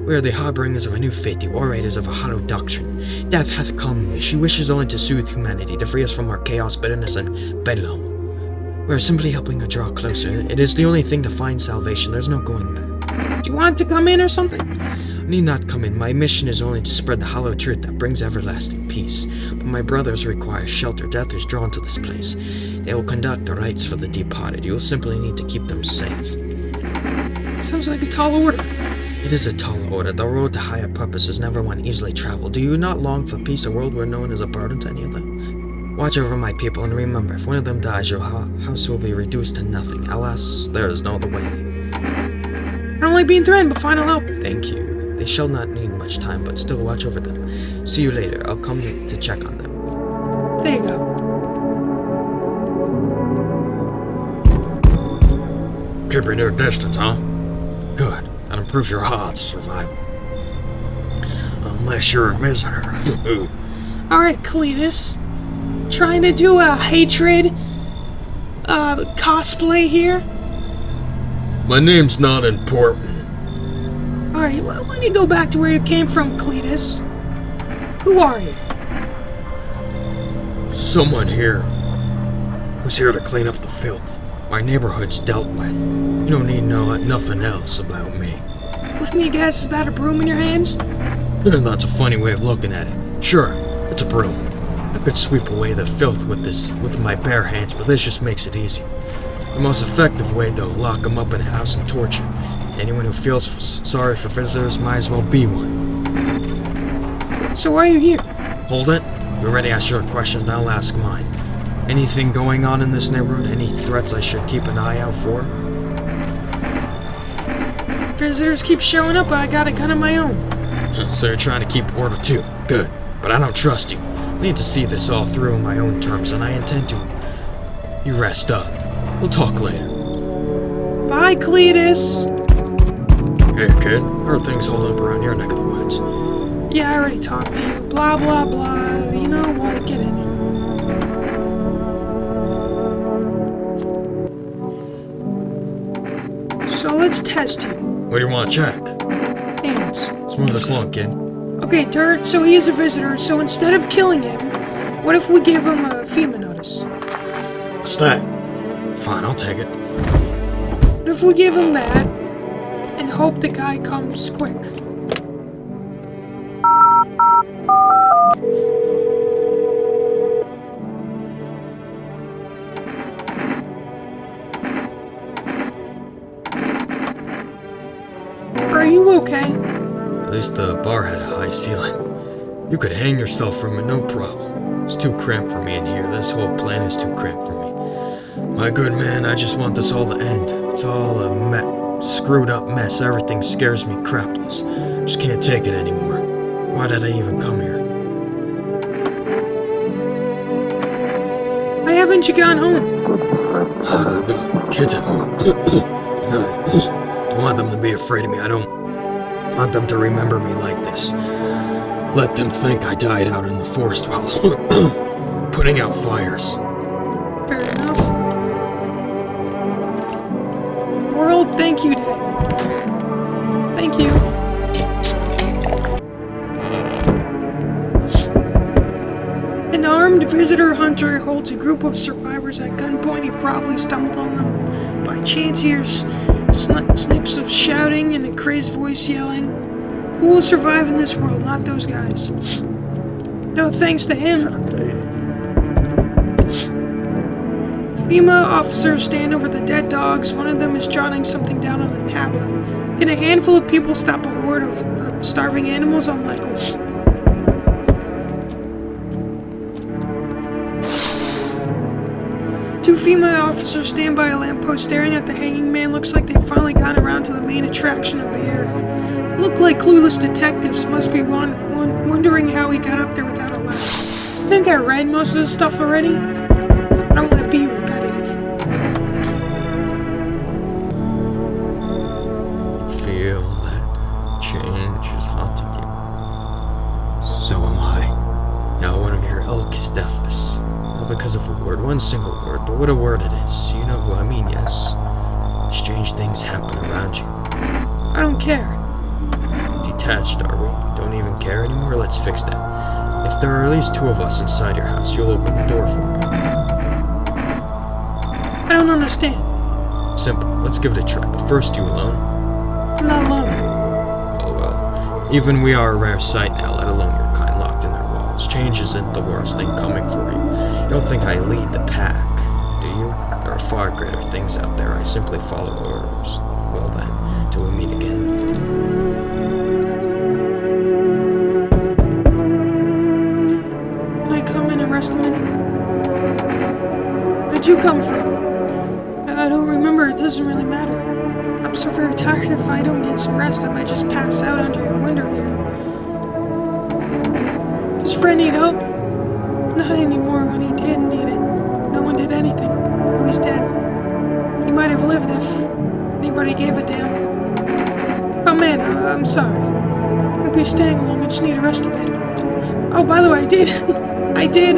We are the harbingers of a new fate, the orators of a hollow doctrine. Death hath come. She wishes only to soothe humanity, to free us from our chaos, bitterness, and bedlam. We are simply helping her draw closer. It is the only thing to find salvation. There's no going back. Do you want to come in or something? I need not come in. My mission is only to spread the hollow truth that brings everlasting peace. But my brothers require shelter. Death is drawn to this place. They will conduct the rites for the departed. You will simply need to keep them safe. Sounds like a tall order. It is a tall order. The road to higher purpose is never one easily traveled. Do you not long for peace, a world where no one is a burden to any of them? Watch over my people, and remember, if one of them dies, your house will be reduced to nothing. Alas, there is no other way. I don't like being threatened, but fine, I'll help. Thank you. They shall not need much time, but still watch over them. See you later. I'll come to check on them. There you go. Keeping your distance, huh? Good. That improves your odds of survival. Unless you're a visitor. Alright, Cletus. Trying to do a hatred cosplay here? My name's not important. Alright, why don't you go back to where you came from, Cletus? Who are you? Someone here who's here to clean up the filth my neighborhood's dealt with. You don't need to know nothing else about me. Let me guess, is that a broom in your hands? That's a funny way of looking at it. Sure, it's a broom. I could sweep away the filth with my bare hands, but this just makes it easy. The most effective way, though, lock them up in a house and torture. Anyone who feels sorry for visitors might as well be one. So why are you here? Hold it. You already asked your questions, now I'll ask mine. Anything going on in this neighborhood? Any threats I should keep an eye out for? Visitors keep showing up, but I got a gun of my own. So you're trying to keep order too? Good. But I don't trust you. I need to see this all through on my own terms, and I intend to. You rest up. We'll talk later. Bye, Cletus. Hey, kid. How are things holding up around your neck of the woods? Yeah, I already talked to you. Blah, blah, blah. You know what? Get in here. So let's test you. What do you want to check? Hands. Smooth this along, kid. Okay, Dirt, so he is a visitor, so instead of killing him, what if we give him a FEMA notice? What's that? Fine, I'll take it. What if we give him that, and hope the guy comes quick? Are you okay? At least the bar had a high ceiling. You could hang yourself from it, no problem. It's too cramped for me in here. This whole plan is too cramped for me. My good man, I just want this all to end. It's all a screwed up mess. Everything scares me crapless. Just can't take it anymore. Why did I even come here? Why haven't you gone home? I've got kids at home. I don't want them to be afraid of me. I don't want them to remember me like this. Let them think I died out in the forest while putting out fires. Fair enough. World Thank You Day. Thank you. An armed visitor hunter holds a group of survivors at gunpoint. He probably stumbled on them by chance. Hears snips of shouting and a crazed voice yelling. Who will survive in this world? Not those guys. No thanks to him. FEMA officers stand over the dead dogs. One of them is jotting something down on a tablet. Can a handful of people stop a horde of starving animals? Unlikely. Two FEMA officers stand by a lamppost staring at the hanging man. Looks like they've finally gotten around to the main attraction of the area. Look like clueless detectives. Must be wondering how he got up there without a ladder. I think I read most of this stuff already. I don't want to be repetitive. Feel that change is haunting you. So am I. Now one of your ilk is deathless. Not because of a word, one single word, but what a word it is. You know who I mean, yes? Strange things happen around you. I don't care. Detached, are we? Don't even care anymore? Let's fix that. If there are at least two of us inside your house, you'll open the door for me. I don't understand. Simple. Let's give it a try. But first, you alone? I'm not alone. Oh well. Even we are a rare sight now, let alone your kind locked in their walls. Change isn't the worst thing coming for you. You don't think I lead the pack, do you? There are far greater things out there. I simply follow orders. Well then, till we meet again. Can I come in and rest a minute? Where'd you come from? I don't remember. It doesn't really matter. I'm so very tired. If I don't get some rest, I might just pass out under your window here. Does Fred need help? Not anymore. When he did need it, no one did anything. Oh, he's dead. He might have lived if anybody gave a damn. man, I'm sorry. I'll be staying long, I just need to rest a bit. Oh, by the way, I did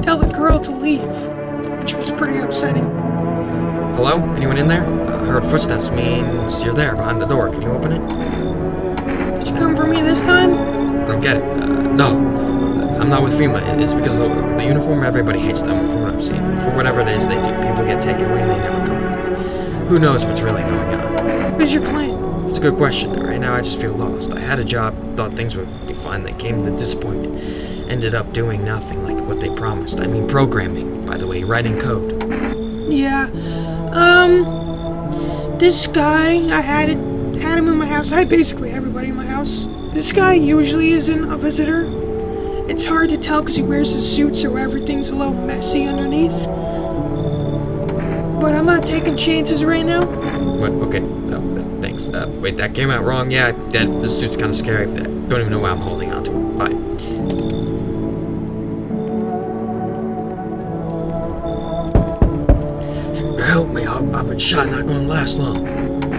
tell the girl to leave, which was pretty upsetting. Hello? Anyone in there? I heard footsteps means you're there behind the door. Can you open it? Did you come for me this time? I don't get it. No. I'm not with FEMA. It's because of the uniform. Everybody hates them from what I've seen. For whatever it is they do, people get taken away and they never come back. Who knows what's really going on? What's your plan? It's a good question. Right now I just feel lost. I had a job, thought things would be fine, then came the disappointment. Ended up doing nothing like what they promised. I mean programming, by the way, writing code. Yeah. This guy, I had him in my house. I had basically everybody in my house. This guy usually isn't a visitor. It's hard to tell because he wears a suit, so everything's a little messy underneath. But I'm not taking chances right now. What? Okay. No, thanks. Wait, that came out wrong. Yeah, this suit's kind of scary. I don't even know why I'm holding on to it. Bye. Help me. I've been shot. Not going to last long.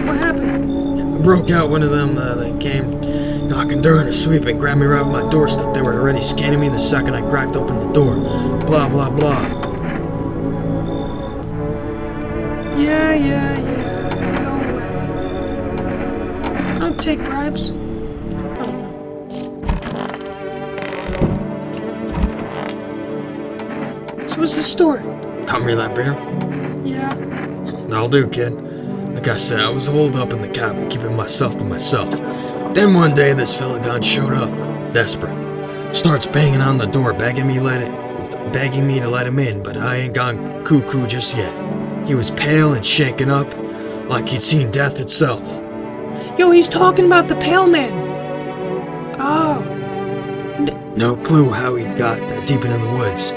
What happened? I broke out one of them. They came knocking during a sweep and grabbed me right off my doorstep. They were already scanning me the second I cracked open the door. Blah, blah, blah. Yeah. No way. I don't take bribes. I don't know. So what's the story? Come me that beer? Yeah. That'll do, kid. Like I said, I was holed up in the cabin, keeping myself to myself. Then one day, this fella gun showed up, desperate. Starts banging on the door, begging me to let him in, but I ain't gone cuckoo just yet. He was pale and shaken up, like he'd seen death itself. Yo, he's talking about the Pale Man. Oh. No clue how he got that deep into the woods.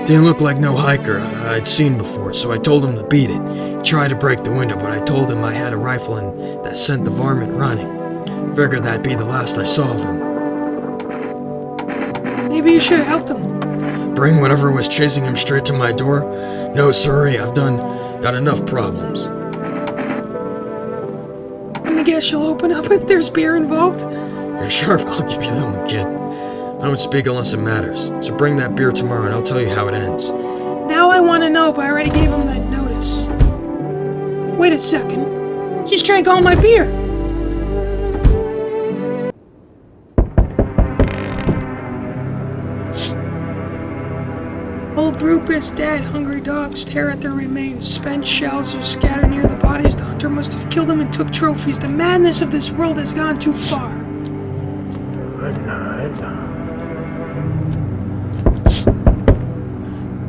Didn't look like no hiker I'd seen before, so I told him to beat it. He tried to break the window, but I told him I had a rifle and that sent the varmint running. Figured that'd be the last I saw of him. Maybe you should have helped him. Bring whatever was chasing him straight to my door? No, sorry, I've got enough problems. Let me guess you'll open up if there's beer involved? You're sharp, I'll give you that one, kid. I don't speak unless it matters, so bring that beer tomorrow and I'll tell you how it ends. Now I want to know, but I already gave him that notice. Wait a second. He's drank all my beer. Whole group is dead. Hungry dogs stare at their remains. Spent shells are scattered near the bodies. The hunter must have killed them and took trophies. The madness of this world has gone too far.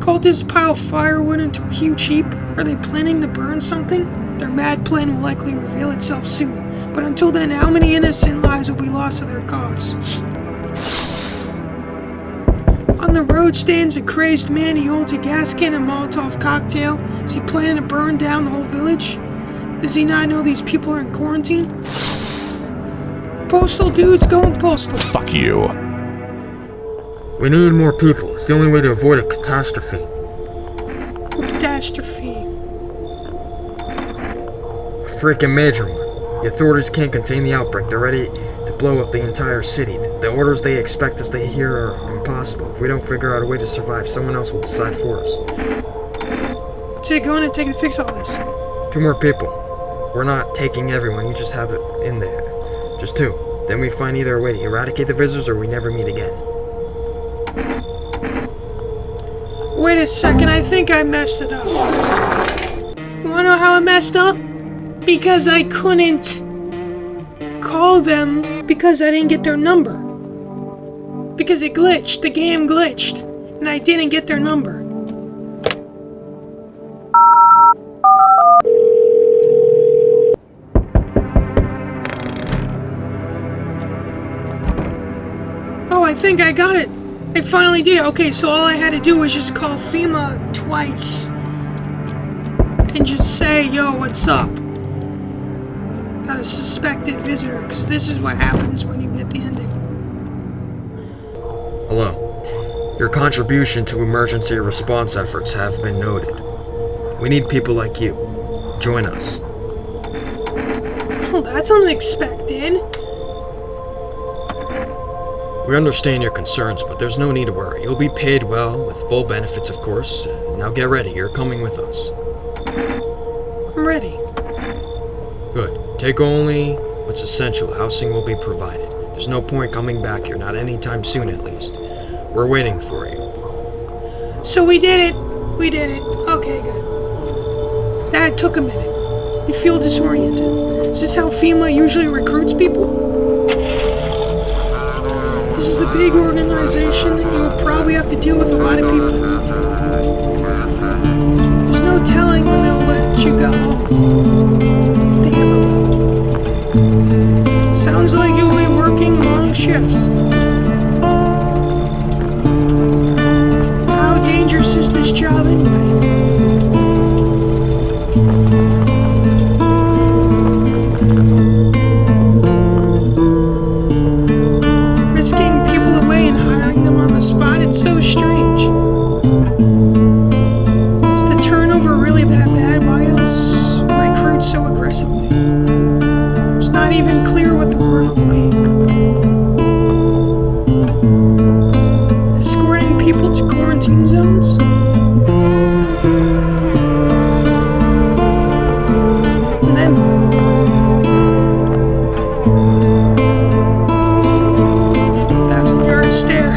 Cultists pile firewood into a huge heap. Are they planning to burn something? Their mad plan will likely reveal itself soon. But until then, how many innocent lives will be lost to their cause? On the road stands a crazed man. He holds a gas can and Molotov cocktail. Is he planning to burn down the whole village? Does he not know these people are in quarantine? Postal dudes going postal. Fuck you. We need more people. It's the only way to avoid a catastrophe. Catastrophe. A freaking major one. The authorities can't contain the outbreak. They're ready to blow up the entire city. The orders they expect us to hear are impossible. If we don't figure out a way to survive, someone else will decide for us. What's it going to take to fix all this? 2 more people. We're not taking everyone. You just have it in there. Just 2. Then we find either a way to eradicate the visitors or we never meet again. Wait a second, I think I messed it up. You wanna know how I messed up? Because I couldn't call them because I didn't get their number. Because it glitched, the game glitched, and I didn't get their number. Oh, I think I got it. I finally did it. Okay, so all I had to do was just call FEMA twice. And just say, yo, what's up? Got a suspected visitor, because this is what happens when you get the ending. Hello. Your contribution to emergency response efforts have been noted. We need people like you. Join us. Well, that's unexpected. We understand your concerns, but there's no need to worry. You'll be paid well, with full benefits, of course. Now get ready, you're coming with us. I'm ready. Good. Take only what's essential. Housing will be provided. There's no point coming back here, not anytime soon at least. We're waiting for you. So we did it. We did it. Okay, good. That took a minute. You feel disoriented. Is this how FEMA usually recruits people? This is a big organization, and you will probably have to deal with a lot of people. There's no telling when they'll let you go home. If they ever will. Sounds like you'll be working long shifts. How dangerous is this job anyway? Risking people away and hiring them on the spot, it's so strange. Is the turnover really that bad? Why else recruit so aggressively? It's not even clear what the work will be. Escorting people to quarantine zones? And then what? 1,000-yard stare.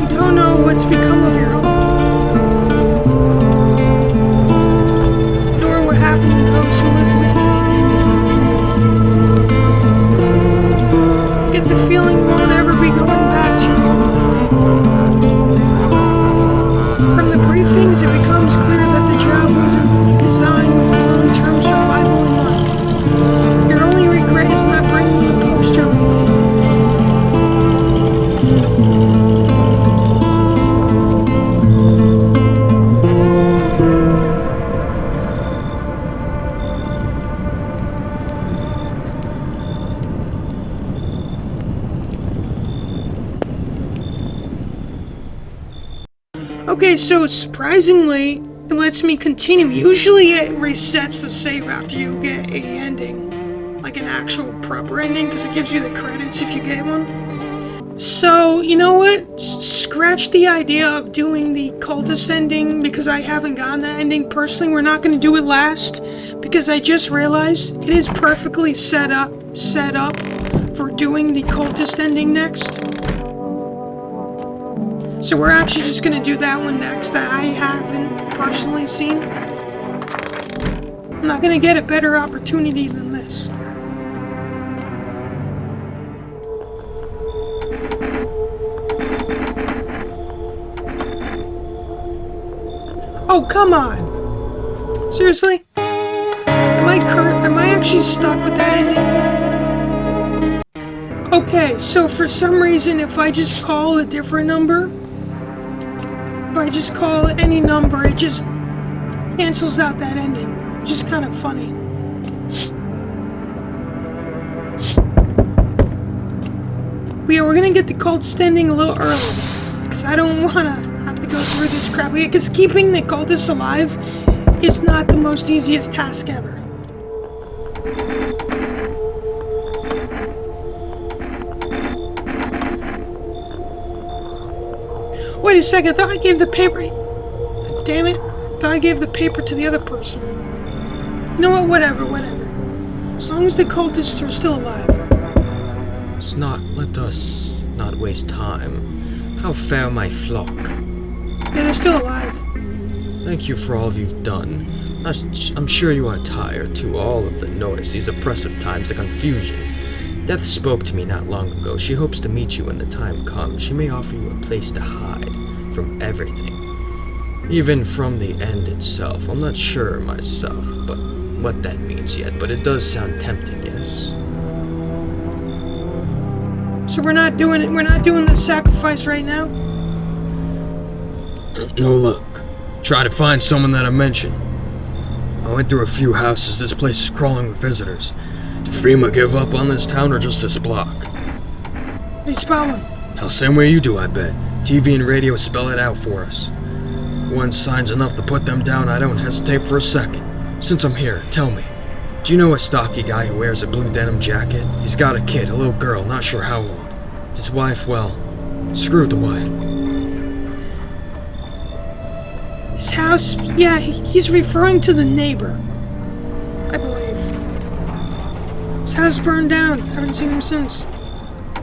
You don't know what's become of your home. Nor what happened to those who lived with you. Get the feeling you won't ever be going back to your old life. From the briefings, it becomes clear that the job wasn't designed with long-term survival in mind. Your only regret is not bringing the poster with you. Okay, so surprisingly, it lets me continue. Usually it resets the save after you get a ending, like an actual proper ending, because it gives you the credits if you get one. So, you know what? Scratch the idea of doing the cultist ending, because I haven't gotten that ending personally. We're not going to do it last, because I just realized it is perfectly set up for doing the cultist ending next. So we're actually just going to do that one next that I haven't personally seen. I'm not going to get a better opportunity than this. Oh, come on! Seriously? Am I actually stuck with that ending? Okay, so for some reason, if I just call a different number, if I just call it any number, it just cancels out that ending. Just kind of funny. But yeah, we're gonna get the cultist ending a little early, because I don't wanna have to go through this crap. Because keeping the cultist alive is not the most easiest task ever. Wait a second, I thought I gave the paper... Damn it. I thought I gave the paper to the other person. You know what, whatever. As long as the cultists are still alive. Let us not waste time. How fare my flock? Yeah, they're still alive. Thank you for all you've done. I'm sure you are tired, too, all of the noise, these oppressive times, the confusion. Death spoke to me not long ago. She hopes to meet you when the time comes. She may offer you a place to hide from everything. Even from the end itself. I'm not sure myself, but what that means yet, but it does sound tempting, yes? So we're not doing the sacrifice right now? No luck. Try to find someone that I mentioned. I went through a few houses. This place is crawling with visitors. Did FEMA give up on this town or just this block? They spot one. Hell, same way you do, I bet. TV and radio spell it out for us. One sign's enough to put them down. I don't hesitate for a second. Since I'm here, tell me, Do you know a stocky guy who wears a blue denim jacket? He's got a kid, a little girl, not sure how old. His wife, well, screwed the wife. His house, yeah, he's referring to the neighbor, I believe. His house burned down. Haven't seen him since.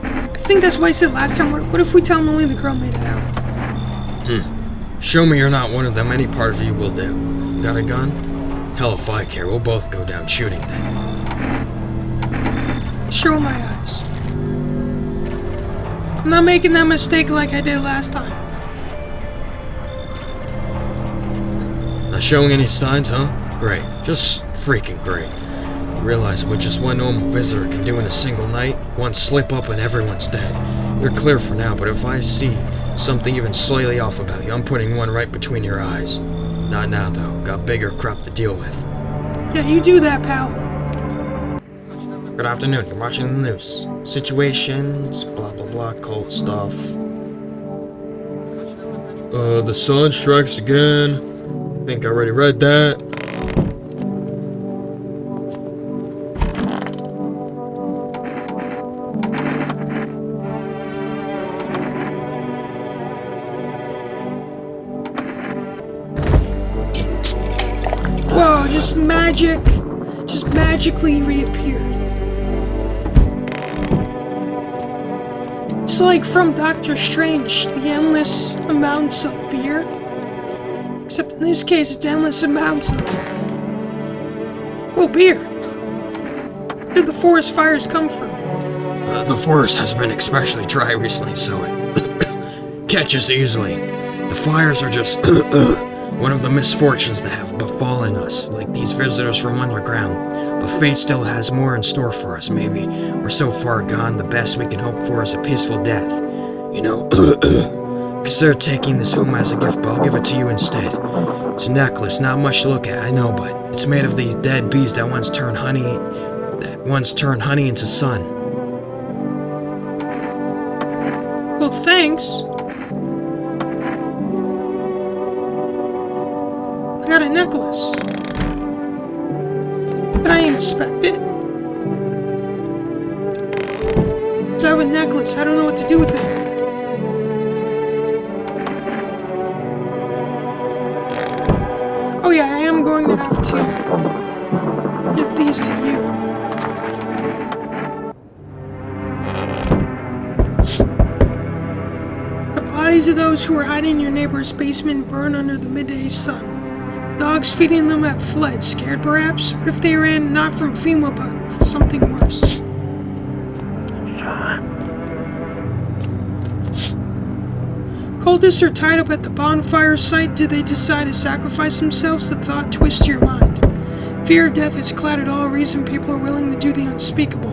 I think that's why I said last time, what if we tell him only the girl made it out? Show me you're not one of them, any part of you will do. You got a gun? Hell if I care, we'll both go down shooting then. Show my eyes. I'm not making that mistake like I did last time. Not showing any signs, huh? Great. Just freaking great. You realize what just one normal visitor can do in a single night? One slip up and everyone's dead. You're clear for now, but if I see something even slightly off about you, I'm putting one right between your eyes. Not now, though. Got bigger crap to deal with. Yeah, you do that, pal. Good afternoon. You're watching the news. Situations, blah blah blah, cult stuff. The sun strikes again. Think I already read that. Whoa, just magically reappeared. It's like from Doctor Strange, the endless amounts of beer. Except in this case, it's endless amounts of... well, beer. Where did the forest fires come from? The forest has been especially dry recently, so it catches easily. The fires are just one of the misfortunes that have befallen us, like these visitors from underground. But fate still has more in store for us, maybe. We're so far gone, the best we can hope for is a peaceful death. You know, consider taking this home as a gift, but I'll give it to you instead. It's a necklace, not much to look at, I know, but it's made of these dead bees that once turned honey into sun. Well, thanks. I got a necklace. Can I inspect it? So I have a necklace. I don't know what to do with it. Oh yeah, I am going to have to give these to you. The bodies of those who were hiding in your neighbor's basement burn under the midday sun. Dogs feeding them have fled, scared perhaps? What if they ran not from FEMA but for something worse? Cultists are tied up at the bonfire site. Did they decide to sacrifice themselves? The thought twists your mind. Fear of death has clouded all reason. People are willing to do the unspeakable.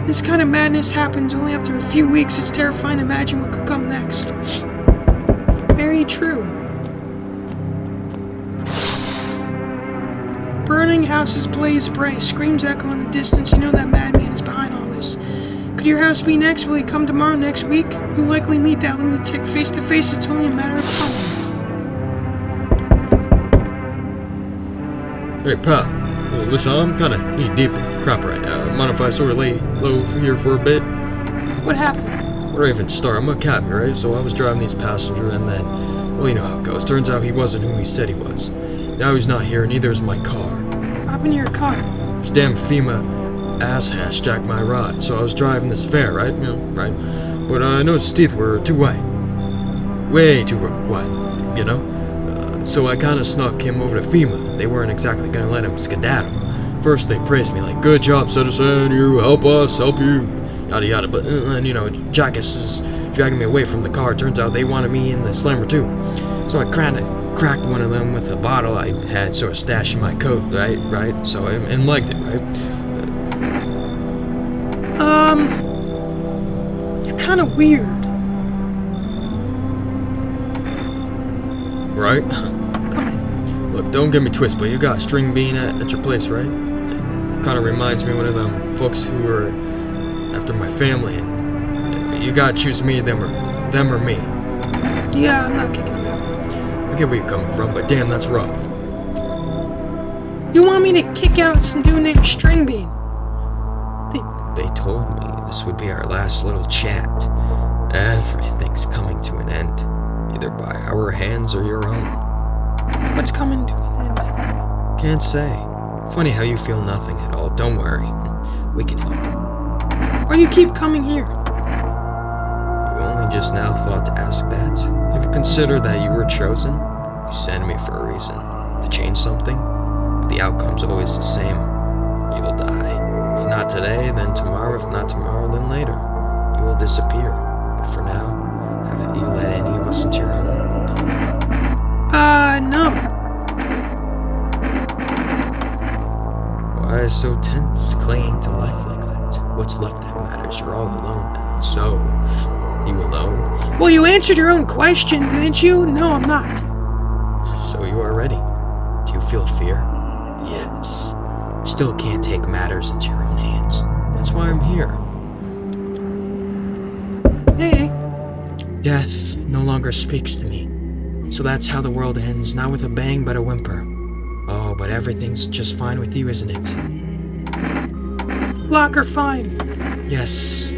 This kind of madness happens only after a few weeks. It's terrifying to imagine what could come next. Very true. Burning houses blaze bright, screams echo in the distance. You know that madman is behind all this. Could your house be next? Will he come tomorrow, next week? You'll likely meet that lunatic face to face. It's only a matter of time. Hey, pal. Well, listen, I'm kind of knee deep in crap right now. Mind if I sort of lay low here for a bit? What happened? Where do I even start? I'm a cabbie, right? So I was driving these passengers, and then, well, you know how it goes. Turns out he wasn't who he said he was. Now he's not here, neither is my car. What happened to your car? This damn FEMA asshatch jacked my ride, so I was driving this fare, right? You know, right? But I noticed his teeth were too white. Way too white, you know? So I kind of snuck him over to FEMA. They weren't exactly gonna let him skedaddle. First they praised me like, good job, citizen, you help us, help you, yada yada. But, you know, jackasses dragging me away from the car. Turns out they wanted me in the slammer too. So I cracked one of them with a bottle I had sort of stashed in my coat, right? So, and liked it, right? You're kind of weird. Right? Come in. Look, don't get me twisted, but you got a string bean at your place, right? Kind of reminds me of one of them folks who are after my family, and you gotta choose me, them or me. Yeah, I'm not kicking him out. I get where you're coming from, but damn, that's rough. You want me to kick out some dude named Stringbean? They told me this would be our last little chat. Everything's coming to an end, either by our hands or your own. What's coming to an end? Can't say. Funny how you feel nothing at all. Don't worry. We can help. Why do you keep coming here? You only just now thought to ask that? Have you considered that you were chosen? You sent me for a reason. To change something? But the outcome's always the same. You'll die. If not today, then tomorrow. If not tomorrow, then later. You will disappear. But for now, haven't you let any of us into your home? No. Why so tense, clinging to life like that? What's left that matters? You're all alone now. So, you alone? Well, you answered your own question, didn't you? No, I'm not. So you are ready. Do you feel fear? Yes. Still can't take matters into your own hands. That's why I'm here. Hey. Death no longer speaks to me. So that's how the world ends, not with a bang but a whimper. Oh, but everything's just fine with you, isn't it? Locker fine. Yes.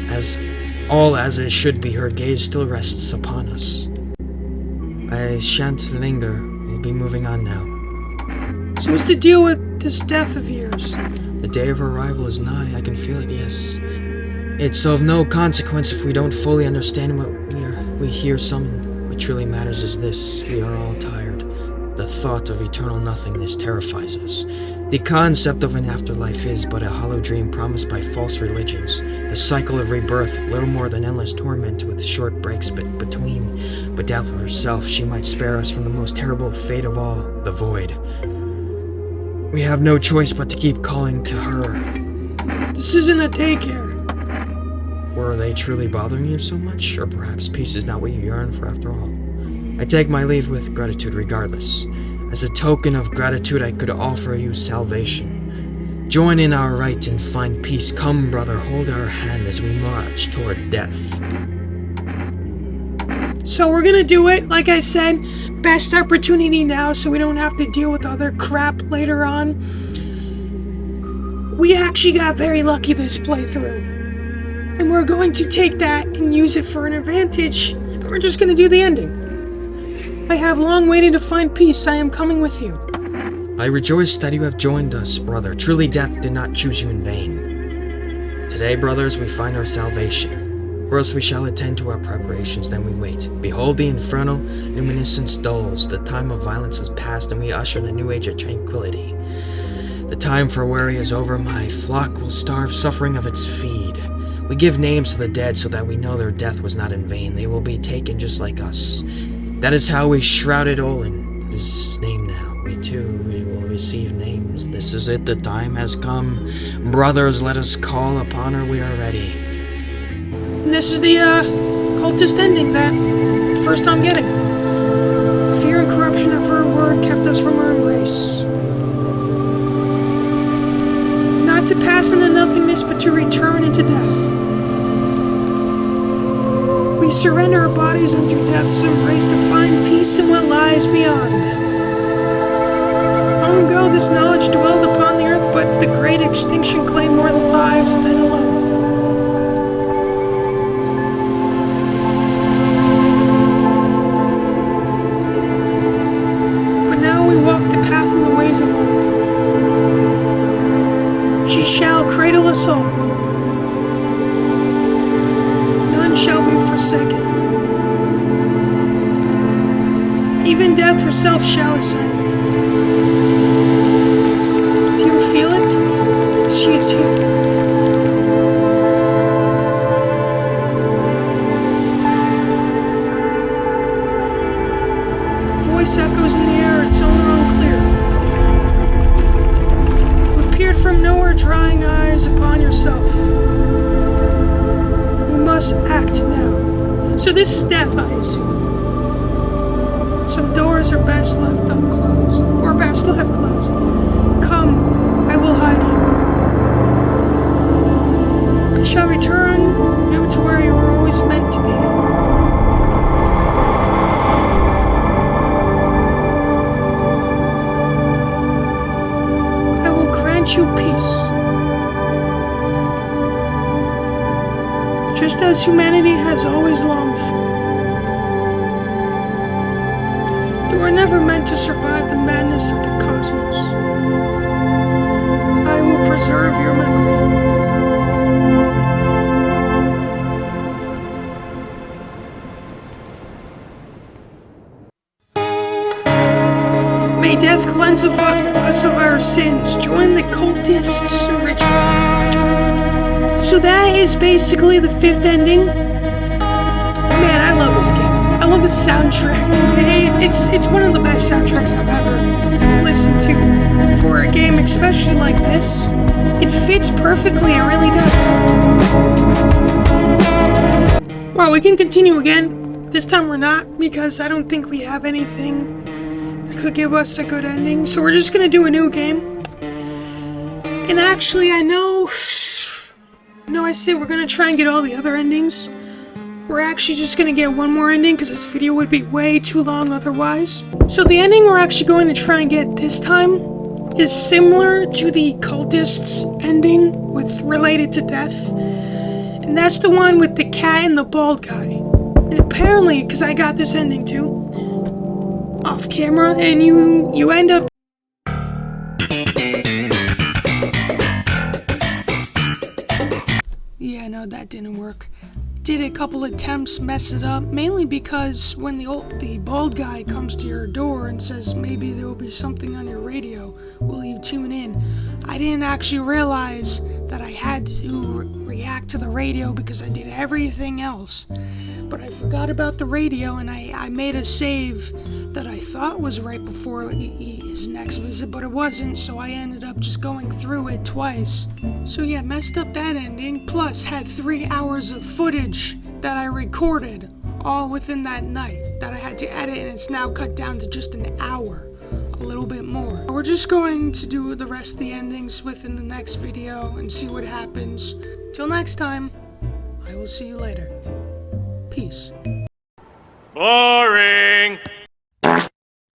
As it should be, her gaze still rests upon us. I shan't linger. We'll be moving on now. So what's the deal with this death of yours? The day of her arrival is nigh. I can feel it, yes. It's of no consequence if we don't fully understand what we hear summon. What truly matters is this. We are all tired. The thought of eternal nothingness terrifies us. The concept of an afterlife is but a hollow dream promised by false religions. The cycle of rebirth, little more than endless torment with short breaks between. But death herself, she might spare us from the most terrible fate of all, the void. We have no choice but to keep calling to her. This isn't a daycare. Were they truly bothering you so much? Or perhaps peace is not what you yearn for after all? I take my leave with gratitude regardless. As a token of gratitude, I could offer you salvation. Join in our right and find peace. Come, brother, hold our hand as we march toward death. So we're gonna do it, like I said, best opportunity now so we don't have to deal with other crap later on. We actually got very lucky this playthrough. And we're going to take that and use it for an advantage. And we're just gonna do the ending. I have long waited to find peace. I am coming with you. I rejoice that you have joined us, brother. Truly death did not choose you in vain. Today, brothers, we find our salvation. First we shall attend to our preparations, then we wait. Behold, the infernal luminescence dulls. The time of violence is past, and we usher in a new age of tranquility. The time for worry is over. My flock will starve, suffering of its feed. We give names to the dead so that we know their death was not in vain. They will be taken just like us. That is how we shrouded Olin. That is his name now. We too, we will receive names. This is it, the time has come. Brothers, let us call upon her, we are ready. And this is the cultist ending that first I'm getting. Fear and corruption of her word kept us from her embrace. Not to pass into nothingness, but to return into death. We surrender our bodies unto death's embrace to find peace in what lies beyond. Long ago this knowledge dwelled upon the earth, but the great extinction claimed more lives than alone. But now we walk the path in the ways of old. She shall cradle us all. None shall be forsaken. Even death herself shall ascend. Do you feel it? She is here. The voice echoes in the air, its own unclear. You appeared from nowhere, drying eyes upon yourself. We must act now. So this is death, I assume. Some doors are best left unclosed, or best left closed. Come, I will hide you. I shall return you to where you were always meant to be. grant you peace. Just as humanity has always longed for. You were never meant to survive the madness of the cosmos. I will preserve your memory. May death cleanse us of our sins. Join the cultists' ritual. So that is basically the 5th ending. Man, I love this game. I love the soundtrack too. It's one of the best soundtracks I've ever listened to for a game, especially like this. It fits perfectly, it really does. Well, we can continue again. This time we're not, because I don't think we have anything that could give us a good ending. So we're just gonna do a new game. And actually, I know I said we're gonna try and get all the other endings. We're actually just gonna get one more ending because this video would be way too long otherwise. So the ending we're actually going to try and get this time is similar to the cultists ending related to death. And that's the one with the cat and the bald guy. And apparently, because I got this ending too, off camera, and you end up yeah, no, that didn't work. Did a couple attempts, mess it up, mainly because when the bald guy comes to your door and says maybe there will be something on your radio, will you tune in? I didn't actually realize that I had to react to the radio because I did everything else. But I forgot about the radio, and I made a save that I thought was right before his next visit, but it wasn't, so I ended up just going through it twice. So yeah, messed up that ending, plus had 3 hours of footage that I recorded all within that night that I had to edit, and it's now cut down to just an hour, a little bit more. We're just going to do the rest of the endings within the next video and see what happens. Till next time, I will see you later. Peace. Boring!